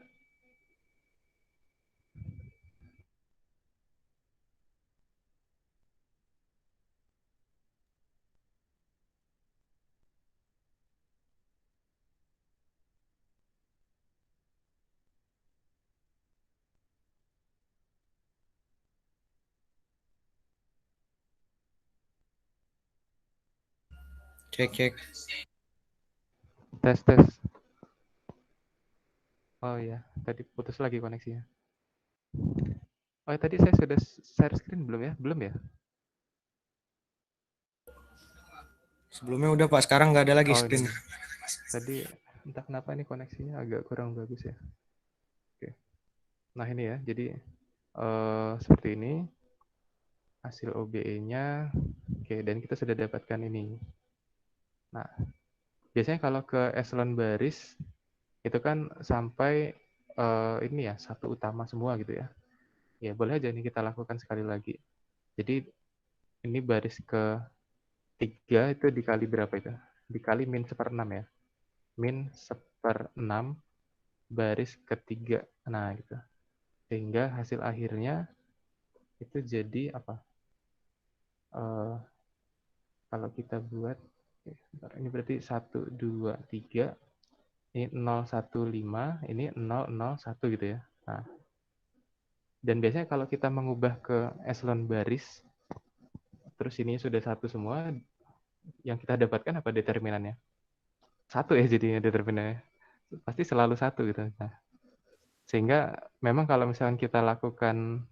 Cek. Tes, tes. Oh iya, tadi putus lagi koneksinya. Oh, tadi saya sudah share screen belum ya? Belum ya? Sebelumnya udah Pak, sekarang nggak ada lagi Oh, screen. ini. Tadi entah kenapa ini koneksinya agak kurang bagus ya. Oke. Nah, ini ya. Jadi seperti ini hasil OBE-nya. Oke, dan kita sudah dapatkan ini. Nah, biasanya kalau ke eselon baris itu kan sampai ini ya, satu utama semua gitu ya. Ya, boleh aja nih kita lakukan sekali lagi. Jadi ini baris ke-3 itu dikali berapa itu? Dikali min 1/6 ya. Min 1/6 baris ke-3. Nah, gitu. Sehingga hasil akhirnya itu jadi apa? Kalau kita buat, ini berarti 1, 2, 3, ini 015, ini 001 gitu ya. Nah, dan biasanya kalau kita mengubah ke eselon baris, terus ini sudah satu semua, yang kita dapatkan apa determinannya? Satu ya jadinya determinannya. Pasti selalu satu gitu. Nah, sehingga memang kalau misalkan kita lakukan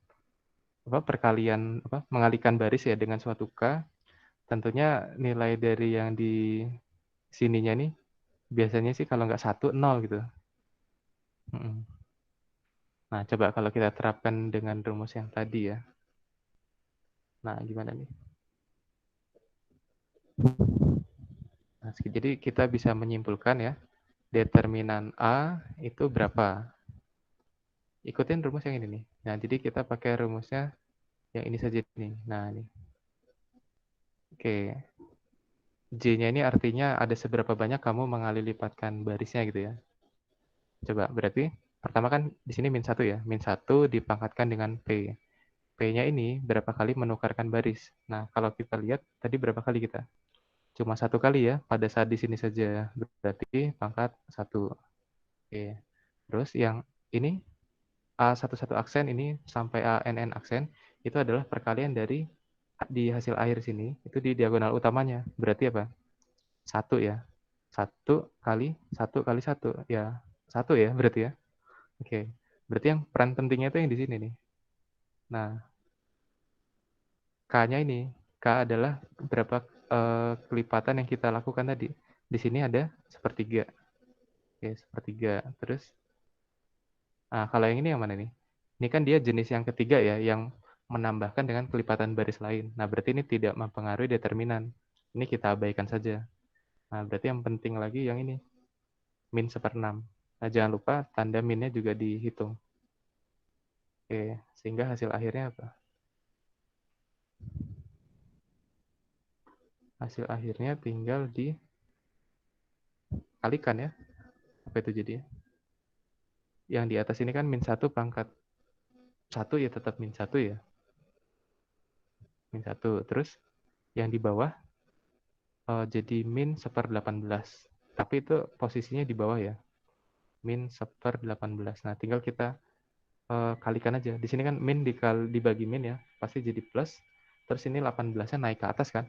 perkalian mengalihkan baris ya dengan suatu K, tentunya nilai dari yang di sininya nih biasanya sih kalau nggak 1, 0 gitu. Nah, coba kalau kita terapkan dengan rumus yang tadi ya. Nah, gimana nih? Nah, jadi kita bisa menyimpulkan ya, determinan A itu berapa? Ikutin rumus yang ini nih. Nah, jadi kita pakai rumusnya yang ini saja nih. Nah, ini. Oke. J-nya ini artinya ada seberapa banyak kamu mengalih lipatkan barisnya gitu ya. Coba, berarti pertama kan di sini min 1 ya. Min 1 dipangkatkan dengan P. P-nya ini berapa kali menukarkan baris. Nah, kalau kita lihat tadi berapa kali kita? Cuma 1 kali ya, pada saat di sini saja. Berarti pangkat 1. Oke. Terus yang ini A11 aksen ini sampai ANN aksen, itu adalah perkalian dari di hasil akhir sini, itu di diagonal utamanya. Berarti apa? 1 ya. 1 kali 1 kali 1. Ya, 1 ya berarti ya. Oke. Berarti yang peran pentingnya itu yang di sini nih. Nah, K-nya ini. K adalah berapa kelipatan yang kita lakukan tadi. Di sini ada sepertiga. Oke, sepertiga. Terus, kalau yang ini yang mana nih? Ini kan dia jenis yang ketiga ya, yang menambahkan dengan kelipatan baris lain. Nah, berarti ini tidak mempengaruhi determinan. Ini kita abaikan saja. Nah, berarti yang penting lagi yang ini, min 1/6. Nah, jangan lupa tanda minnya juga dihitung. Oke, sehingga hasil akhirnya apa? Hasil akhirnya tinggal dikalikan ya. Apa itu jadi? Yang di atas ini kan min 1 pangkat 1 ya tetap min 1 ya. Min 1. Terus yang di bawah jadi min 1/18. Tapi itu posisinya di bawah ya. Min 1/18. Nah, tinggal kita kalikan aja. Di sini kan min dibagi min ya, pasti jadi plus. Terus ini 18-nya naik ke atas kan.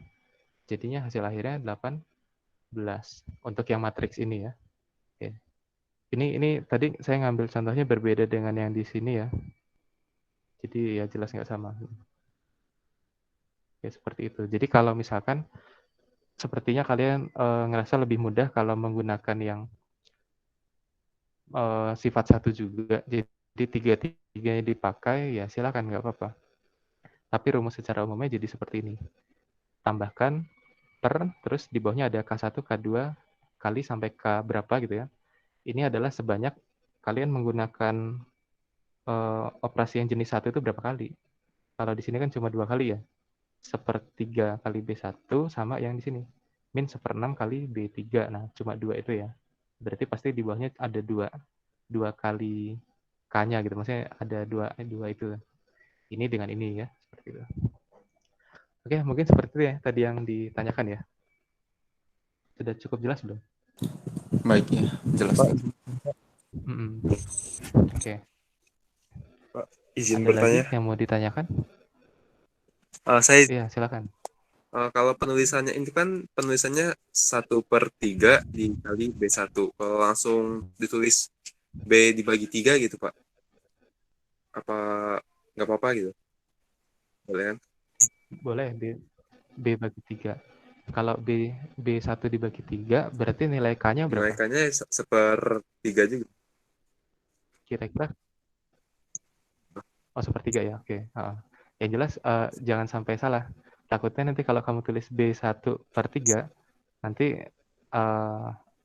Jadinya hasil akhirnya 18. Untuk yang matriks ini ya. Oke. Ini tadi saya ngambil contohnya berbeda dengan yang di sini ya. Jadi ya jelas nggak sama. Ya seperti itu. Jadi kalau misalkan sepertinya kalian ngerasa lebih mudah kalau menggunakan yang sifat satu juga. Jadi tiga-tiganya dipakai, ya silakan nggak apa-apa. Tapi rumus secara umumnya jadi seperti ini. Tambahkan per, terus di bawahnya ada K1, K2, kali sampai K berapa gitu ya. Ini adalah sebanyak kalian menggunakan operasi yang jenis satu itu berapa kali. Kalau di sini kan cuma 2 kali ya. 1/3 kali B1 sama yang di sini. Min 1/6 kali B3. Nah, cuma 2 itu ya. Berarti pasti di bawahnya ada 2 kali K-nya gitu. Maksudnya ada 2 itu. Ini dengan ini ya. Seperti itu. Oke, mungkin seperti itu ya tadi yang ditanyakan ya. Sudah cukup jelas belum? Baik ya, jelas. Pak, Oke. Pak, izin Ada bertanya. lagi yang mau ditanyakan? Saya Iya, silakan. kalau penulisannya ini kan penulisannya 1/3 dikali B1. Kalau langsung ditulis B dibagi 3 gitu, Pak. Apa nggak apa-apa gitu? Boleh kan? Boleh, B bagi 3. Kalau B1 dibagi 3, berarti nilai K-nya berapa? Nilaikannya 1/3 juga. Kira-kira? Oh, 1/3 ya, oke. Yang jelas, jangan sampai salah. Takutnya nanti kalau kamu tulis B1/3, nanti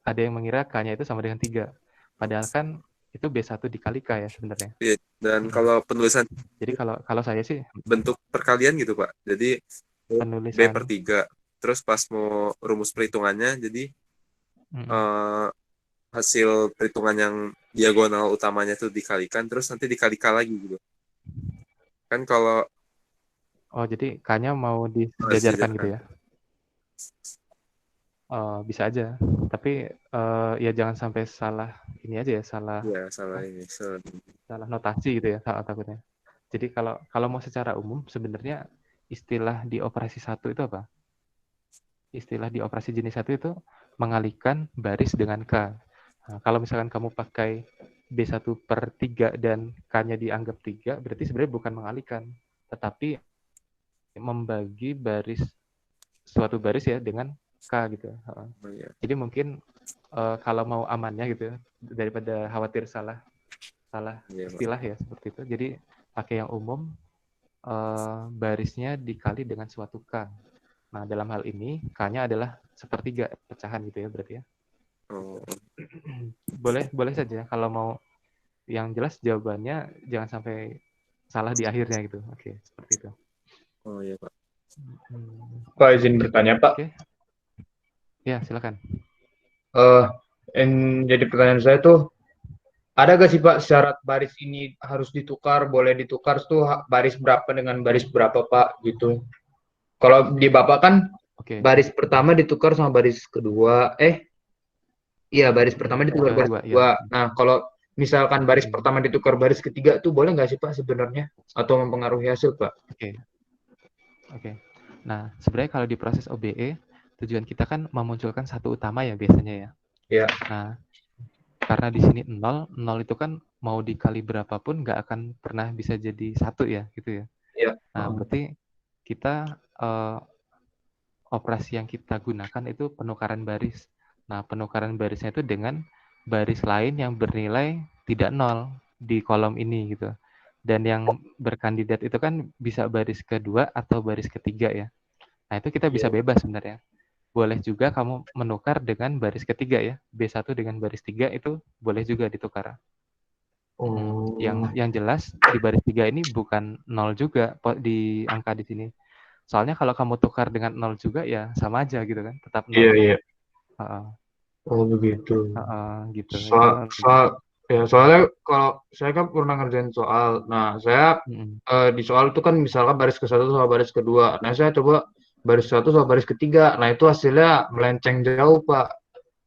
ada yang mengira K-nya itu sama dengan 3. Padahal kan itu B1 dikali K ya sebenarnya. Iya. Dan kalau penulisan Jadi kalau saya sih bentuk perkalian gitu, Pak. Jadi penulisan B/3. Terus pas mau rumus perhitungannya, jadi hasil perhitungan yang diagonal utamanya itu dikalikan, terus nanti dikalikan lagi gitu. Kan kalau jadi K-nya mau disejajarkan gitu ya. Bisa aja. Tapi ya jangan sampai salah ini aja ya, salah ya salah ini. salah notasi gitu ya takutnya. Jadi kalau mau secara umum sebenarnya istilah di operasi 1 itu apa? Istilah di operasi jenis 1 itu mengalihkan baris dengan K. Nah, kalau misalkan kamu pakai B1/3 dan K-nya dianggap 3, berarti sebenarnya bukan mengalihkan, tetapi membagi suatu baris ya dengan K gitu. Oh, iya. Jadi mungkin kalau mau amannya gitu ya, daripada khawatir salah Iya, Pak. istilah ya seperti itu. Jadi pakai yang umum, barisnya dikali dengan suatu K. Nah, dalam hal ini K-nya adalah 1/3 pecahan gitu ya berarti ya. Oh, Boleh saja kalau mau yang jelas jawabannya jangan sampai salah di akhirnya gitu. Oke, seperti itu. oh iya, Pak. Pak izin bertanya Pak. Oke. Ya, silakan. Yang jadi pertanyaan saya tuh, ada gak sih Pak syarat baris ini harus ditukar, boleh ditukar tuh baris berapa dengan baris berapa Pak gitu. Kalau di Bapak kan Oke. baris pertama ditukar sama baris kedua. Iya baris pertama ditukar baris Kedua, kedua. ya. Nah kalau misalkan baris pertama ditukar baris ketiga tuh boleh nggak sih Pak sebenarnya? Atau mempengaruhi hasil Pak? Oke. Nah, sebenarnya kalau di proses OBE, tujuan kita kan memunculkan satu utama ya biasanya ya. Iya. Nah, karena di sini 0 itu kan mau dikali berapapun nggak akan pernah bisa jadi 1 ya, gitu ya. Iya. Nah, berarti kita operasi yang kita gunakan itu penukaran baris. Nah, penukaran barisnya itu dengan baris lain yang bernilai tidak 0 di kolom ini gitu. Dan yang berkandidat itu kan bisa baris kedua atau baris ketiga ya. Nah, itu kita bisa bebas sebenarnya. Boleh juga kamu menukar dengan baris ketiga ya. B1 dengan baris 3 itu boleh juga ditukar. Yang jelas di baris 3 ini bukan 0 juga di angka di sini. Soalnya kalau kamu tukar dengan 0 juga ya sama aja gitu kan, tetap 0. Iya. Oh begitu. Gitu. Soalnya kalau saya kan pernah ngerjain soal. Nah, saya di soal itu kan misalkan baris ke-1 sama baris kedua. Nah, saya coba baris 1 sama baris ketiga. Nah, itu hasilnya melenceng jauh, Pak.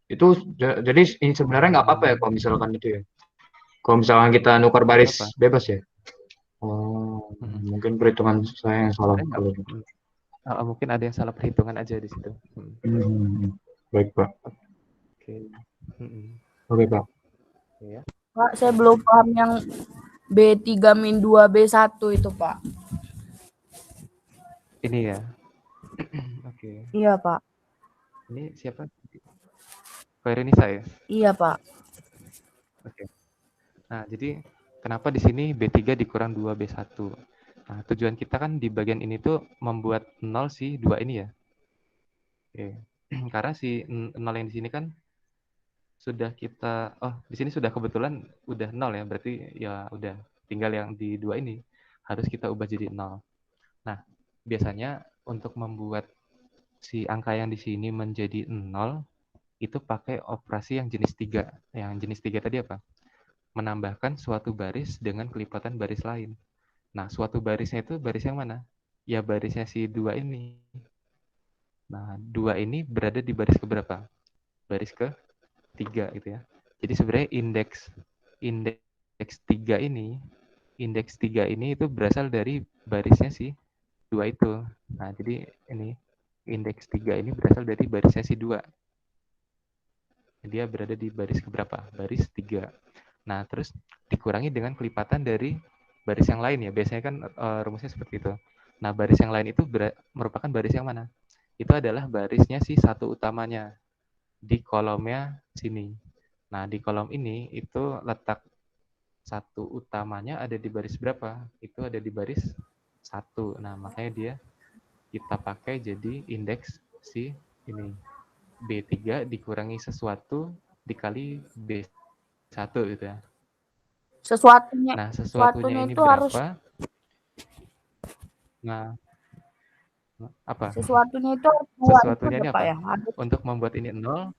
Itu jadi ini sebenarnya nggak apa-apa ya kalau misalkan itu ya. Kalau misalkan kita nukar baris bebas ya. Oh, mungkin perhitungan saya yang salah. Mungkin ada yang salah perhitungan aja di situ. Baik, Pak. Oke, Pak. Ya. Pak, saya belum paham yang B3-2 B1 itu, Pak. Ini ya. Oke. Iya, Pak. Ini siapa? Verenisa ya? Iya, Pak. Oke. Nah, jadi kenapa di sini B3 dikurang 2 B1? Nah, tujuan kita kan di bagian ini tuh membuat 0 si 2 ini ya. Oke. Karena si 0 yang di sini kan sudah kita, di sini sudah kebetulan udah 0 ya, berarti ya udah tinggal yang di 2 ini harus kita ubah jadi 0. Nah, biasanya untuk membuat si angka yang di sini menjadi 0 itu pakai operasi yang jenis 3. Yang jenis 3 tadi apa? Menambahkan suatu baris dengan kelipatan baris lain. Nah, suatu barisnya itu baris yang mana? Ya barisnya si 2 ini. Nah, 2 ini berada di baris keberapa? Baris ke-3 gitu ya. Jadi sebenarnya indeks 3 ini itu berasal dari barisnya si 2 itu. Nah, jadi ini indeks 3 ini berasal dari barisnya si 2. Dia berada di baris keberapa? Baris 3. Nah, terus dikurangi dengan kelipatan dari baris yang lain ya. Biasanya kan rumusnya seperti itu. Nah, baris yang lain itu merupakan baris yang mana? Itu adalah barisnya si satu utamanya di kolomnya sini. Nah, di kolom ini itu letak satu utamanya ada di baris berapa? Itu ada di baris 1. Nah, makanya dia kita pakai jadi indeks si ini. B3 dikurangi sesuatu dikali B1 gitu ya. Sesuatunya ini itu berapa? harus Nah, apa? Sesuatunya itu Sesuatunya ini Pak apa? ya? Untuk membuat ini 0.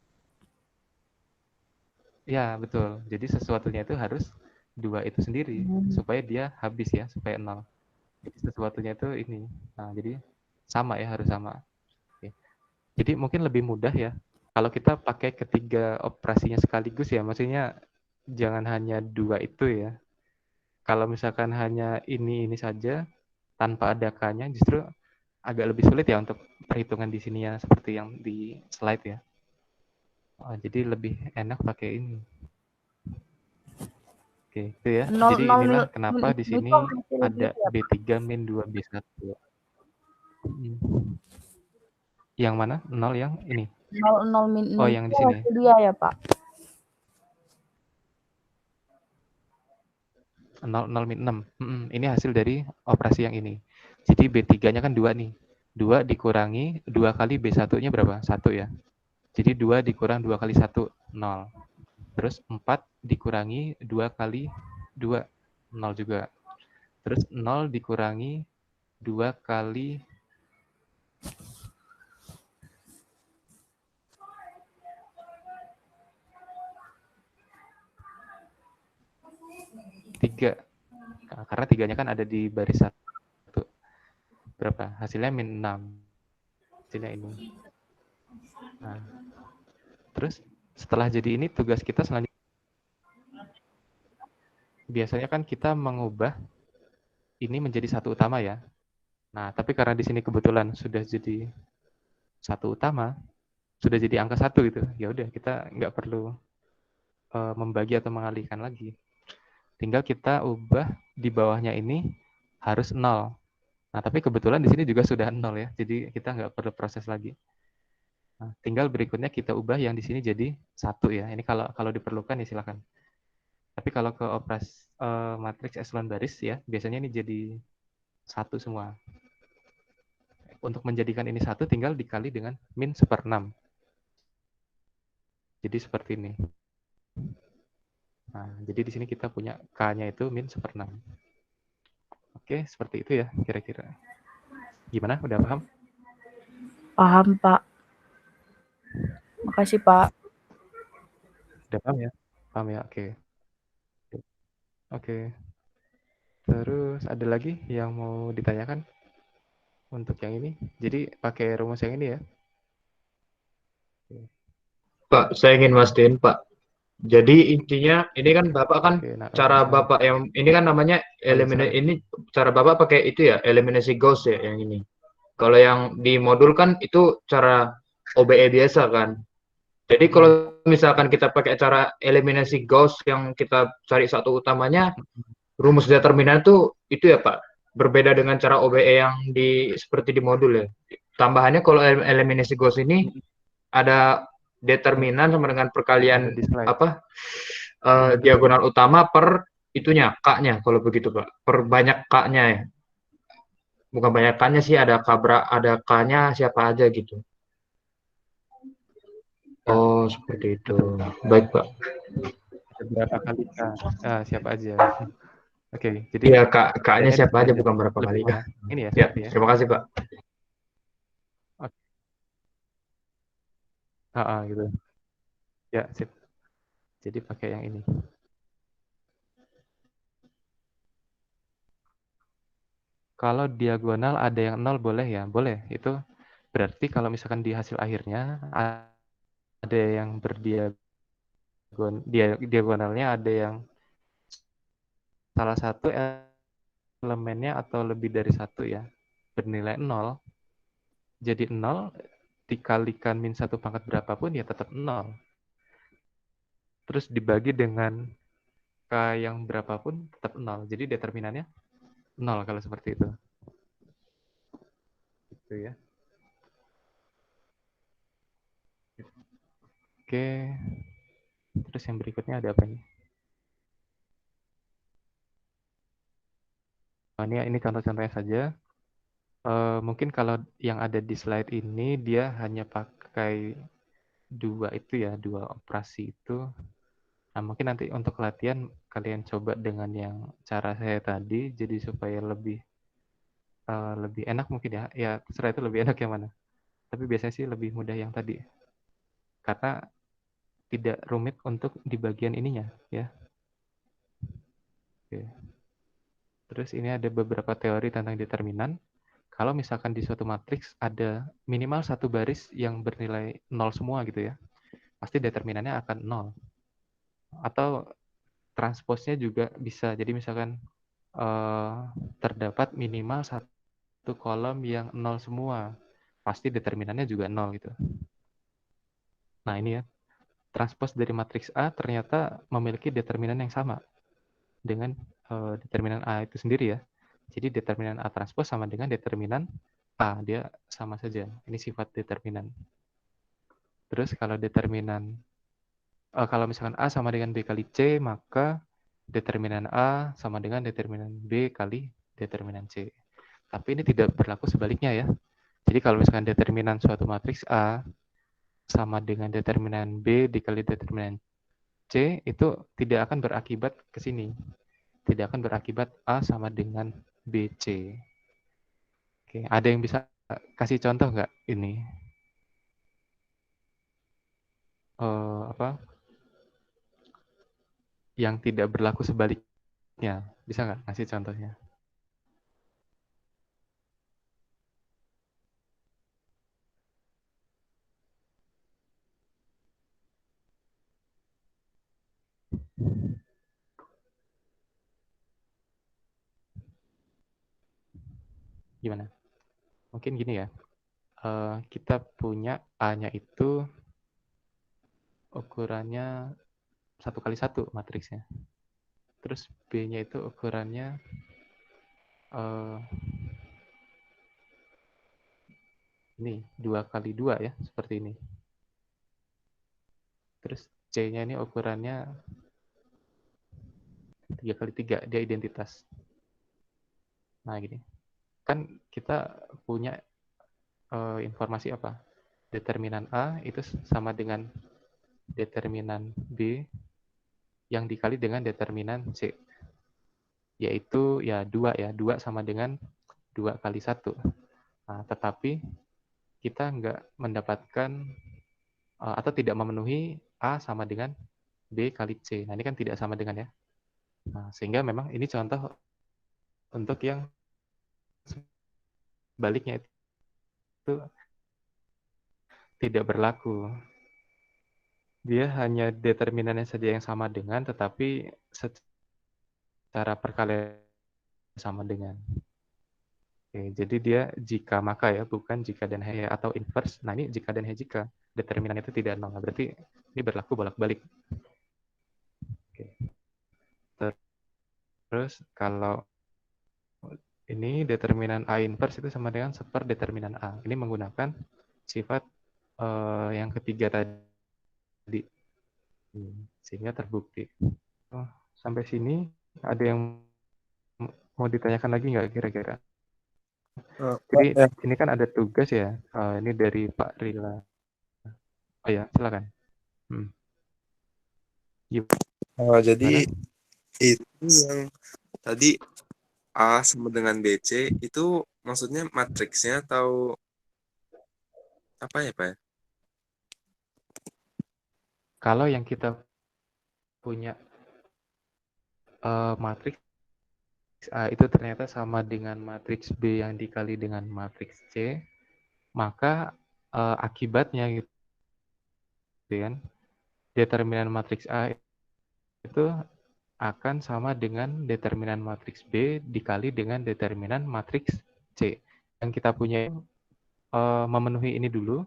Ya, betul. Jadi sesuatunya itu harus 2 itu sendiri supaya dia habis ya, supaya 0. Jadi sesuatunya itu ini. Nah, jadi sama ya, harus sama. Oke. Jadi mungkin lebih mudah ya kalau kita pakai ketiga operasinya sekaligus ya, maksudnya jangan hanya 2 itu ya. Kalau misalkan hanya ini saja tanpa ada K-nya, justru agak lebih sulit ya untuk perhitungan di sini ya, seperti yang di slide ya. Jadi lebih enak pakai ini. Oke, itu ya. Jadi inilah kenapa di sini ada B3 min 2 B1. Yang mana? 0 yang ini. 0 min 6. Oh, yang di sini. Dia ya, Pak. 0 min 6. Ini hasil dari operasi yang ini. Jadi B3-nya kan 2 nih. 2 dikurangi 2 kali B1-nya berapa? 1 ya. Jadi 2 dikurang 2 kali 1, 0. Terus 4 dikurangi 2 kali 2, 0 juga. Terus 0 dikurangi 2 kali 3. Nah, karena 3-nya kan ada di baris 1. Berapa? Hasilnya min 6. Hasilnya ini. Nah, terus setelah jadi ini tugas kita selanjutnya. Biasanya kan kita mengubah ini menjadi satu utama ya. Nah, tapi karena di sini kebetulan sudah jadi satu utama, sudah jadi angka 1 gitu. Ya udah, kita nggak perlu membagi atau mengalihkan lagi. Tinggal kita ubah di bawahnya ini harus 0. Nah, tapi kebetulan di sini juga sudah 0 ya. Jadi kita nggak perlu proses lagi. Nah, tinggal berikutnya kita ubah yang di sini jadi 1 ya. Ini kalau diperlukan ya silakan. Tapi kalau ke operasi matriks echelon baris ya, biasanya ini jadi 1 semua. Untuk menjadikan ini 1 tinggal dikali dengan min 1/6. Jadi seperti ini. Nah, jadi di sini kita punya K-nya itu min 1/6. Oke, seperti itu ya kira-kira. Gimana? Udah paham? Paham, Pak. Makasih, Pak. Udah paham ya? Paham ya? Oke. Oke. Terus ada lagi yang mau ditanyakan untuk yang ini? Jadi pakai rumus yang ini ya? Pak, saya ingin mastiin, Pak. Jadi intinya ini kan Bapak kan Oke, nah, cara Bapak yang ini kan namanya eliminasi, ini cara Bapak pakai itu ya, eliminasi Gauss ya yang ini. Kalau yang di modul kan itu cara OBE biasa kan. Jadi kalau misalkan kita pakai cara eliminasi Gauss yang kita cari satu utamanya, rumus determinan itu ya Pak, berbeda dengan cara OBE yang seperti di modul ya. Tambahannya kalau eliminasi Gauss ini ada determinan sama dengan perkalian diagonal utama per itunya K-nya kalau begitu Pak. Per banyak K-nya ya. Bukan banyak K-nya sih, ada K-nya siapa aja gitu. Oh, seperti itu. Baik, Pak. Berapa kali K? Siapa aja. Oke, jadi ya K-nya siapa aja, bukan berapa kali K. Ini ya, ya, terima kasih, Pak. Gitu. Ya, sip. Jadi pakai yang ini. Kalau diagonal ada yang 0 boleh ya? Boleh. Itu berarti kalau misalkan di hasil akhirnya ada yang diagonalnya ada yang salah satu elemennya atau lebih dari 1 ya, bernilai 0. Jadi 0 dikalikan min 1 pangkat berapapun ya tetap 0. Terus dibagi dengan K yang berapapun tetap 0. Jadi determinannya 0 kalau seperti itu. Gitu ya. Oke. Terus yang berikutnya ada apa ini? Ini contoh-contohnya saja. Mungkin kalau yang ada di slide ini dia hanya pakai 2 itu ya, 2 operasi itu. Nah, mungkin nanti untuk latihan kalian coba dengan yang cara saya tadi, jadi supaya lebih enak mungkin ya. Ya, terserah itu lebih enak yang mana. Tapi biasanya sih lebih mudah yang tadi. Karena tidak rumit untuk di bagian ininya ya. Oke. Terus ini ada beberapa teori tentang determinan. Kalau misalkan di suatu matriks ada minimal satu baris yang bernilai 0 semua gitu ya, pasti determinannya akan 0. Atau transposnya juga bisa. Jadi misalkan terdapat minimal satu kolom yang 0 semua. Pasti determinannya juga 0 gitu. Nah ini ya, transpos dari matriks A ternyata memiliki determinan yang sama dengan determinan A itu sendiri ya. Jadi determinan A transpos sama dengan determinan A, dia sama saja. Ini sifat determinan. Terus kalau determinan, kalau misalkan A sama dengan B kali C, maka determinan A sama dengan determinan B kali determinan C. Tapi ini tidak berlaku sebaliknya ya. Jadi kalau misalkan determinan suatu matriks A sama dengan determinan B dikali determinan C, itu tidak akan berakibat ke sini. Tidak akan berakibat A sama dengan BC. Oke, ada yang bisa kasih contoh nggak ini? Apa? Yang tidak berlaku sebaliknya. Bisa nggak kasih contohnya? Gimana? Mungkin gini ya. Kita punya A-nya itu ukurannya 1x1 matriksnya. Terus B-nya itu ukurannya ini 2x2 ya, seperti ini. Terus C-nya ini ukurannya 3x3, dia identitas. Nah gini, kan kita punya informasi apa? Determinan A itu sama dengan determinan B yang dikali dengan determinan C. Yaitu ya 2 ya, 2 sama dengan 2 kali 1. Nah, tetapi kita nggak mendapatkan atau tidak memenuhi A sama dengan B kali C. Nah, ini kan tidak sama dengan ya. Nah, sehingga memang ini contoh untuk yang sebaliknya itu tidak berlaku. Dia hanya determinannya saja yang sama dengan, tetapi secara perkalian sama dengan. Oke, jadi dia jika maka ya, bukan jika dan he atau inverse. Nah ini jika dan he jika determinan itu tidak nol, berarti ini berlaku bolak-balik. Oke. Terus kalau ini determinan A inverse itu sama dengan seper determinan A. Ini menggunakan sifat yang ketiga tadi, sehingga terbukti. Oh, sampai sini ada yang mau ditanyakan lagi nggak kira-kira? Jadi ini kan ada tugas ya. Ini dari Pak Rila. Oh ya, silakan. Jadi itu yang tadi A sama dengan BC itu maksudnya matriksnya atau apa ya Pak? Kalau yang kita punya matriks A itu ternyata sama dengan matriks B yang dikali dengan matriks C, maka akibatnya gitu kan, determinan matriks A itu akan sama dengan determinan matriks B dikali dengan determinan matriks C. Yang kita punya memenuhi ini dulu,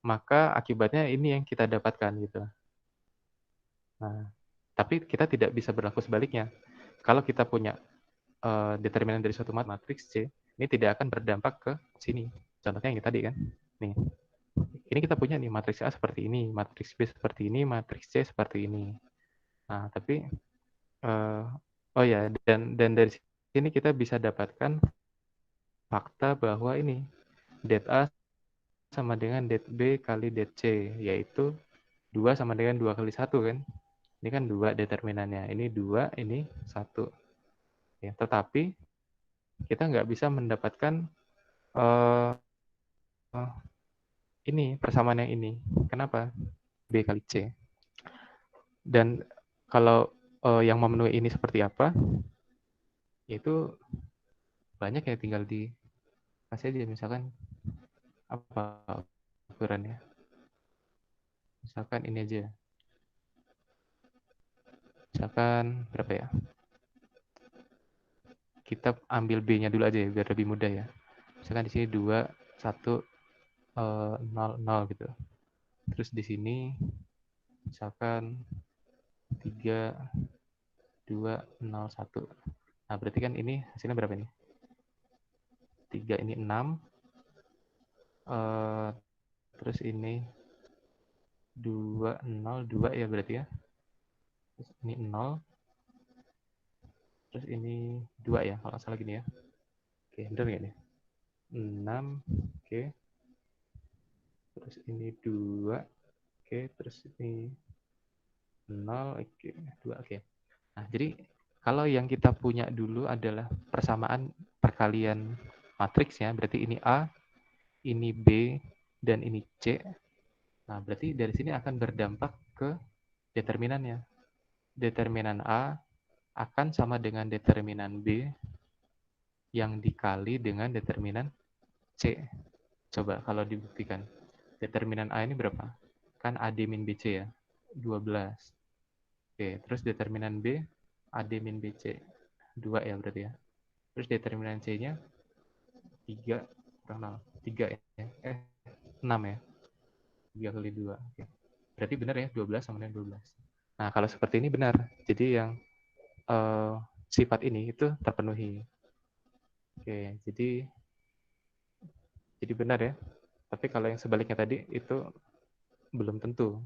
maka akibatnya ini yang kita dapatkan gitu. Nah, tapi kita tidak bisa berlaku sebaliknya. Kalau kita punya determinan dari suatu matriks C, ini tidak akan berdampak ke sini. Contohnya yang tadi kan. Nih. Ini kita punya nih matriks A seperti ini, matriks B seperti ini, matriks C seperti ini. Nah, tapi oh ya, dan dari sini kita bisa dapatkan fakta bahwa ini det A sama dengan det B kali det C, yaitu 2 sama dengan 2 kali 1 kan. Ini kan 2 determinannya. Ini 2, ini 1. Ya, tetapi kita nggak bisa mendapatkan ini persamaan yang ini. Kenapa? B kali C. Dan kalau yang memenuhi ini seperti apa? Itu banyak ya, tinggal dikasih aja misalkan apa ukurannya. Misalkan ini aja. Misalkan berapa ya? kita ambil B-nya dulu aja ya, biar lebih mudah ya. Misalkan di sini 2, 1, 0, 0 gitu. Terus di sini misalkan 3, 2, 0, 1. Nah, berarti kan ini hasilnya berapa nih? 3 ini 6. Terus ini 2, 0, 2 ya berarti ya. Terus ini 0. Terus ini 2 ya, kalau nggak salah gini ya. Oke, bener nggak nih? 6, oke. Terus ini 2, oke. Terus ini 0, oke. 2, oke. Nah, jadi kalau yang kita punya dulu adalah persamaan perkalian matriks ya, berarti ini A, ini B, dan ini C. Nah, berarti dari sini akan berdampak ke determinannya. Determinan A akan sama dengan determinan B yang dikali dengan determinan C. Coba kalau dibuktikan. Determinan A ini berapa? Kan AD min BC ya, 12. Oke, terus determinan B, AD min BC, 2 ya berarti ya. Terus determinan C-nya 3 kurang 0. 3 ya. 6 ya. 3 kali 2. Oke. Berarti benar ya, 12 sama dengan 12. Nah, kalau seperti ini benar. Jadi yang sifat ini itu terpenuhi. Oke, jadi benar ya. Tapi kalau yang sebaliknya tadi itu belum tentu.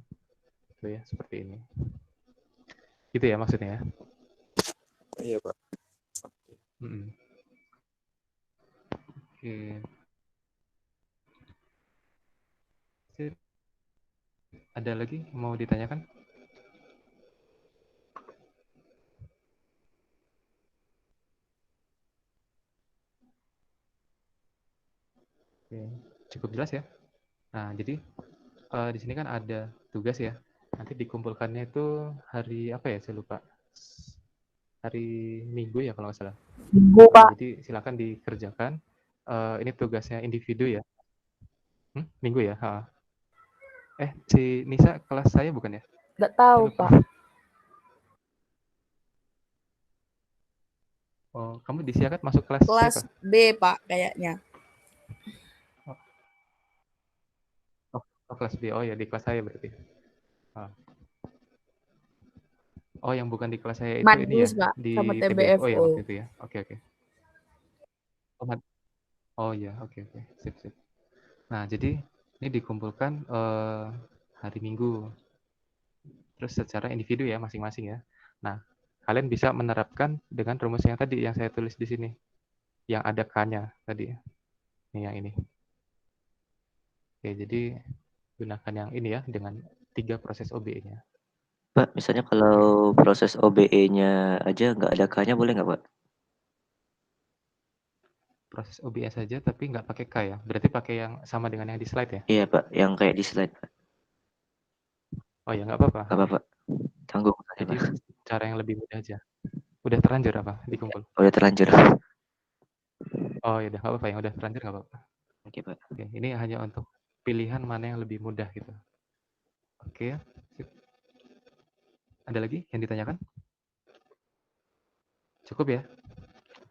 Itu ya, seperti ini. Gitu ya maksudnya ya. Iya, Pak. Oke. Sip. Ada lagi mau ditanyakan? Oke, cukup jelas ya. Nah, jadi di sini kan ada tugas ya. Nanti dikumpulkannya itu hari apa ya? Saya lupa. Hari Minggu ya kalau nggak salah. Minggu, Pak. Jadi silakan dikerjakan. Ini tugasnya individu ya. Minggu ya. Si Nisa kelas saya bukan ya? Nggak tahu, Pak. Oh, kamu disiakan masuk kelas Kelas siapa? B, Pak, kayaknya. Oh, kelas B. Oh ya, di kelas saya berarti. Oh, yang bukan di kelas saya itu Madus, ini ya, Pak, di sama TBFO ya TBFO. waktu itu ya. Oke. Oh ya, oke. Sip. Nah, jadi ini dikumpulkan hari Minggu. Terus secara individu ya, masing-masing ya. Nah, kalian bisa menerapkan dengan rumus yang tadi yang saya tulis di sini. Yang ada K-nya tadi. Ini yang ini. Oke, jadi gunakan yang ini ya, dengan 3 proses OBE-nya. Pak, misalnya kalau proses OBE-nya aja nggak ada K-nya boleh nggak, Pak? Proses OBE saja, tapi nggak pakai K ya? Berarti pakai yang sama dengan yang di slide ya? Iya, Pak. Yang kayak di slide, Pak. Oh ya, nggak apa-apa. Nggak apa-apa. Tanggung. Jadi cara yang lebih mudah aja. Udah terlanjur apa dikumpul? Udah terlanjur. Oh ya udah, nggak apa-apa. Yang udah terlanjur nggak apa-apa. Oke, Pak. Oke, ini hanya untuk pilihan mana yang lebih mudah gitu. Oke, sip. Ada lagi yang ditanyakan? Cukup ya?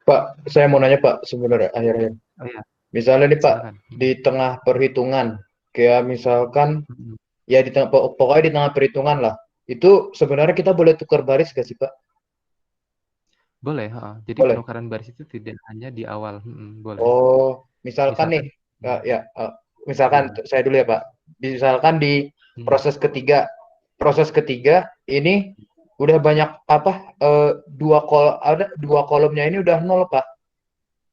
Pak, saya mau nanya Pak sebenarnya akhirnya. Oh iya. Misalnya nih Pak, Silakan. di tengah perhitungan, kayak misalkan ya di tengah pokoknya di tengah perhitungan lah. Itu sebenarnya kita boleh tukar baris gak sih Pak? Boleh, jadi Boleh. penukaran baris itu tidak hanya di awal, boleh. Oh, misalkan nih, misalkan saya dulu ya Pak. Misalkan di proses ketiga ini udah banyak dua kolomnya ini udah 0 Pak.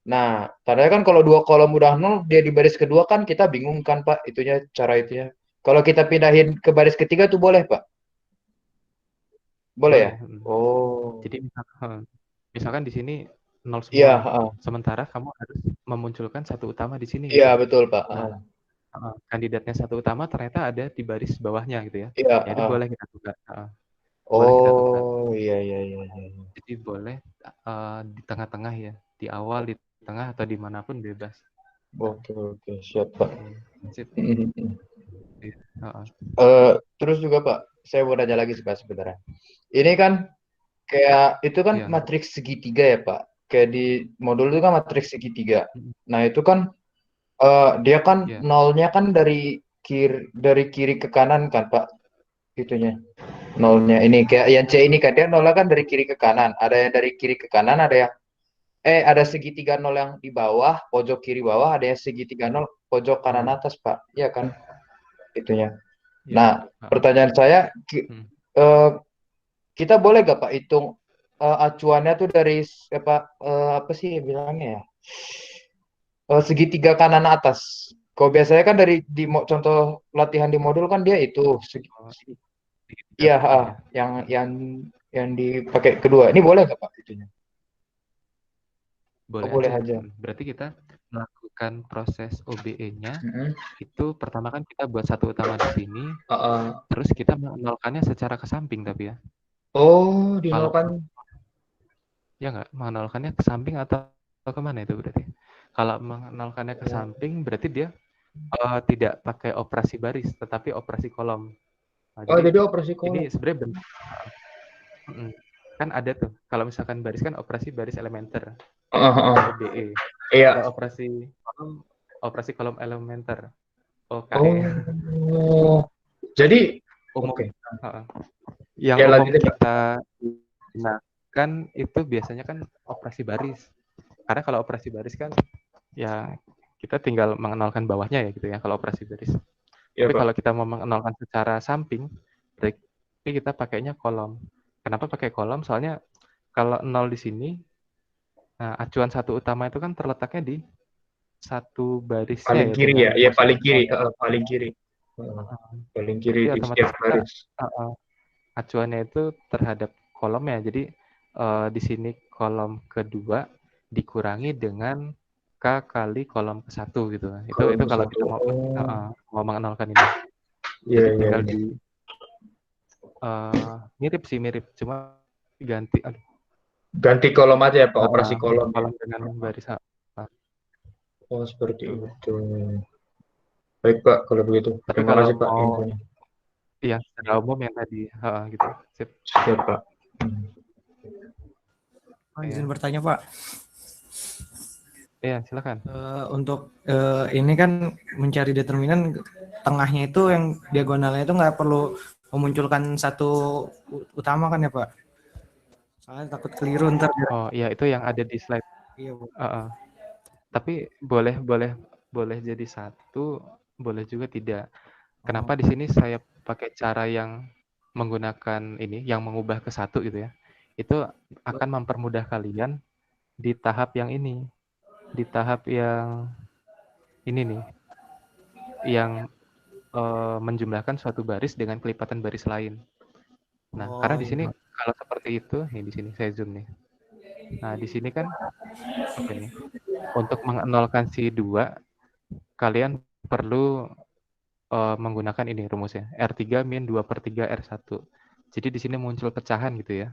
Nah, padahal kan kalau 2 kolom udah 0, dia di baris kedua kan kita bingung kan Pak, itunya cara itunya. Kalau kita pindahin ke baris ketiga tuh boleh Pak? Boleh ya? Oh. Jadi misalkan di sini 0 semua. Iya, sementara kamu harus memunculkan satu utama di sini. Iya, betul Pak. Nah, kandidatnya satu utama ternyata ada di baris bawahnya gitu ya. Iya. Jadi boleh kita tukar. Oh, iya. Jadi boleh di tengah-tengah ya, di awal, di tengah atau dimanapun bebas. Oke, siap Pak. Sip. Terus juga Pak, saya mau nanya lagi Pak sebenarnya. Ini kan kayak itu kan matriks segitiga ya Pak. kayak di modul itu kan matriks segitiga. Mm-mm. Nah, itu kan dia kan Ya. nolnya kan dari kiri ke kanan kan, Pak, itunya. Nolnya ini kayak yang C ini kan dia nolnya kan dari kiri ke kanan. Ada yang dari kiri ke kanan, ada segitiga nol yang di bawah, pojok kiri bawah, ada yang segitiga nol pojok kanan atas, Pak. Iya kan? Itunya. Ya. Nah, pertanyaan saya, Hmm. kita boleh gak Pak hitung acuannya tuh dari apa sih bilangnya ya? Segitiga kanan atas. Kalau biasanya kan contoh latihan di modul kan dia itu iya, yang dipakai kedua. Ini boleh nggak Pak itunya? Boleh Boleh aja. aja. Berarti kita melakukan proses OBE-nya Mm-mm. itu pertama kan kita buat satu utama di sini, terus kita menolkannya secara ke samping tapi ya. Oh, Kalau dinolkan. ya nggak menolkannya ke samping atau kemana itu berarti? Kalau menolkannya ke samping berarti dia tidak pakai operasi baris tetapi operasi kolom. Nah, Oh, jadi operasi kolom. ini sebenarnya bentuk kan ada tuh. Kalau misalkan baris kan operasi baris elementer. OBE. Iya. Ada operasi kolom elementer. OKE. Oh. Jadi Oke. Ya, Yang umum lanjut, Pak. kita gunakan itu biasanya kan operasi baris. Karena kalau operasi baris kan ya kita tinggal mengenalkan bawahnya ya gitu ya kalau operasi baris. Ya, Tapi Pak. kalau kita mau mengenalkan secara samping, berarti kita pakainya kolom. Kenapa pakai kolom? Soalnya kalau 0 di sini, nah acuan satu utama itu kan terletaknya di satu barisnya Paling ya kiri dengan ya, ya posisi paling kiri, nol. paling kiri. Paling kiri Jadi di otomatis setiap kita baris. acuannya itu terhadap kolomnya. Jadi di sini kolom kedua dikurangi dengan K kali kolom ke-1 gitu. Itu kalau kita mau mengenalkan ini. Jadi tinggal di mirip, cuma ganti kolom aja ya Pak, operasi kolom. Kolom dengan baris. Oh, seperti itu. Baik Pak, kalau begitu. Tapi Terima kalau kasih Pak mau infonya. iya, secara umum yang tadi, gitu. Sip. Siap Pak. Izin bertanya Pak. Iya, silakan. Untuk ini kan mencari determinan tengahnya itu yang diagonalnya itu nggak perlu memunculkan satu utama kan ya Pak? Soalnya takut keliru ntar. Oh iya, itu yang ada di slide. Iya Bu. Tapi boleh jadi satu, boleh juga tidak. Kenapa di sini saya pakai cara yang menggunakan ini, yang mengubah ke satu gitu ya? Itu akan mempermudah kalian di tahap yang ini, di tahap yang ini nih, yang menjumlahkan suatu baris dengan kelipatan baris lain. Nah, karena di sini kalau seperti itu, nih di sini saya zoom nih. Nah, di sini kan apa nih? Untuk mengenolkan si 2, kalian perlu menggunakan ini rumusnya. R3 min 2/3 R1. Jadi di sini muncul pecahan gitu ya.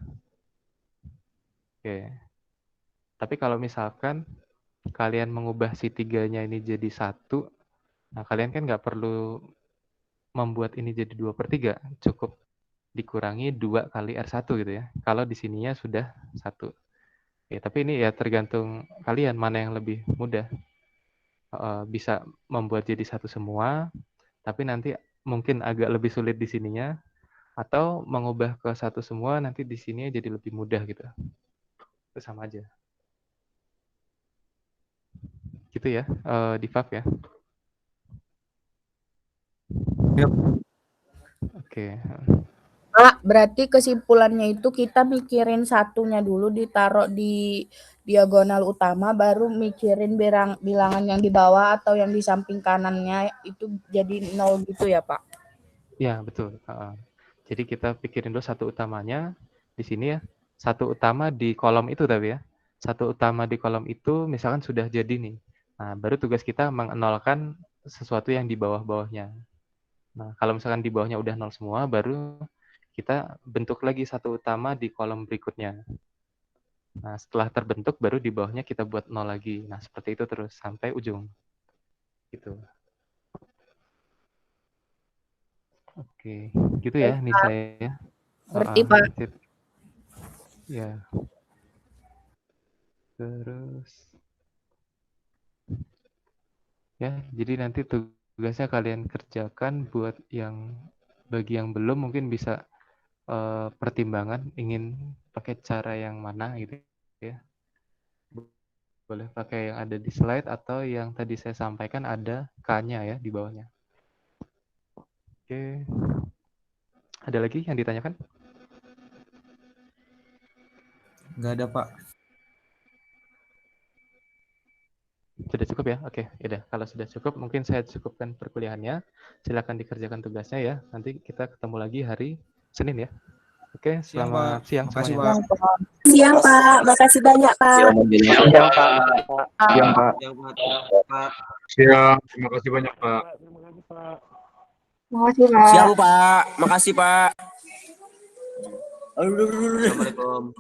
Oke. Tapi kalau misalkan kalian mengubah si 3-nya ini jadi 1, nah kalian kan nggak perlu membuat ini jadi 2/3, cukup dikurangi 2 kali R1 gitu ya. Kalau di sininya sudah 1. Ya, tapi ini ya tergantung kalian mana yang lebih mudah. Bisa membuat jadi 1 semua, tapi nanti mungkin agak lebih sulit di sininya, atau mengubah ke 1 semua, nanti di sini jadi lebih mudah gitu. Itu sama aja. Gitu ya, di FAF ya. Yep. Oke. Pak, berarti kesimpulannya itu kita mikirin satunya dulu ditaruh di diagonal utama, baru mikirin bilangan yang di bawah atau yang di samping kanannya itu jadi 0 gitu ya Pak? Ya, betul. Jadi kita pikirin dulu satu utamanya di sini ya. Satu utama di kolom itu tapi ya. Satu utama di kolom itu misalkan sudah jadi nih. Nah, baru tugas kita mengenolkan sesuatu yang di bawah-bawahnya. Nah, kalau misalkan di bawahnya udah 0 semua, baru kita bentuk lagi satu utama di kolom berikutnya. Nah, setelah terbentuk, baru di bawahnya kita buat 0 lagi. Nah, seperti itu terus sampai ujung. Gitu. Oke, gitu ya nih saya. Ngerti Pak. Ya. Terus ya, jadi nanti tugasnya kalian kerjakan buat yang bagi yang belum mungkin bisa pertimbangan ingin pakai cara yang mana gitu ya. Boleh pakai yang ada di slide atau yang tadi saya sampaikan ada K-nya ya di bawahnya. Oke. Ada lagi yang ditanyakan? Nggak ada, Pak. Sudah cukup ya? Oke, yaudah. Kalau sudah cukup, mungkin saya cukupkan perkuliahannya. Silakan dikerjakan tugasnya ya. Nanti kita ketemu lagi hari Senin ya. Oke, Siang, selamat Pak. siang Makasih, semuanya. Pak. Siang, Pak. Makasih banyak, Pak. Siang, Pak. Siang, Pak. Siang, terima kasih banyak Pak. Makasih, Pak. Siang Pak, makasih Pak. Assalamualaikum.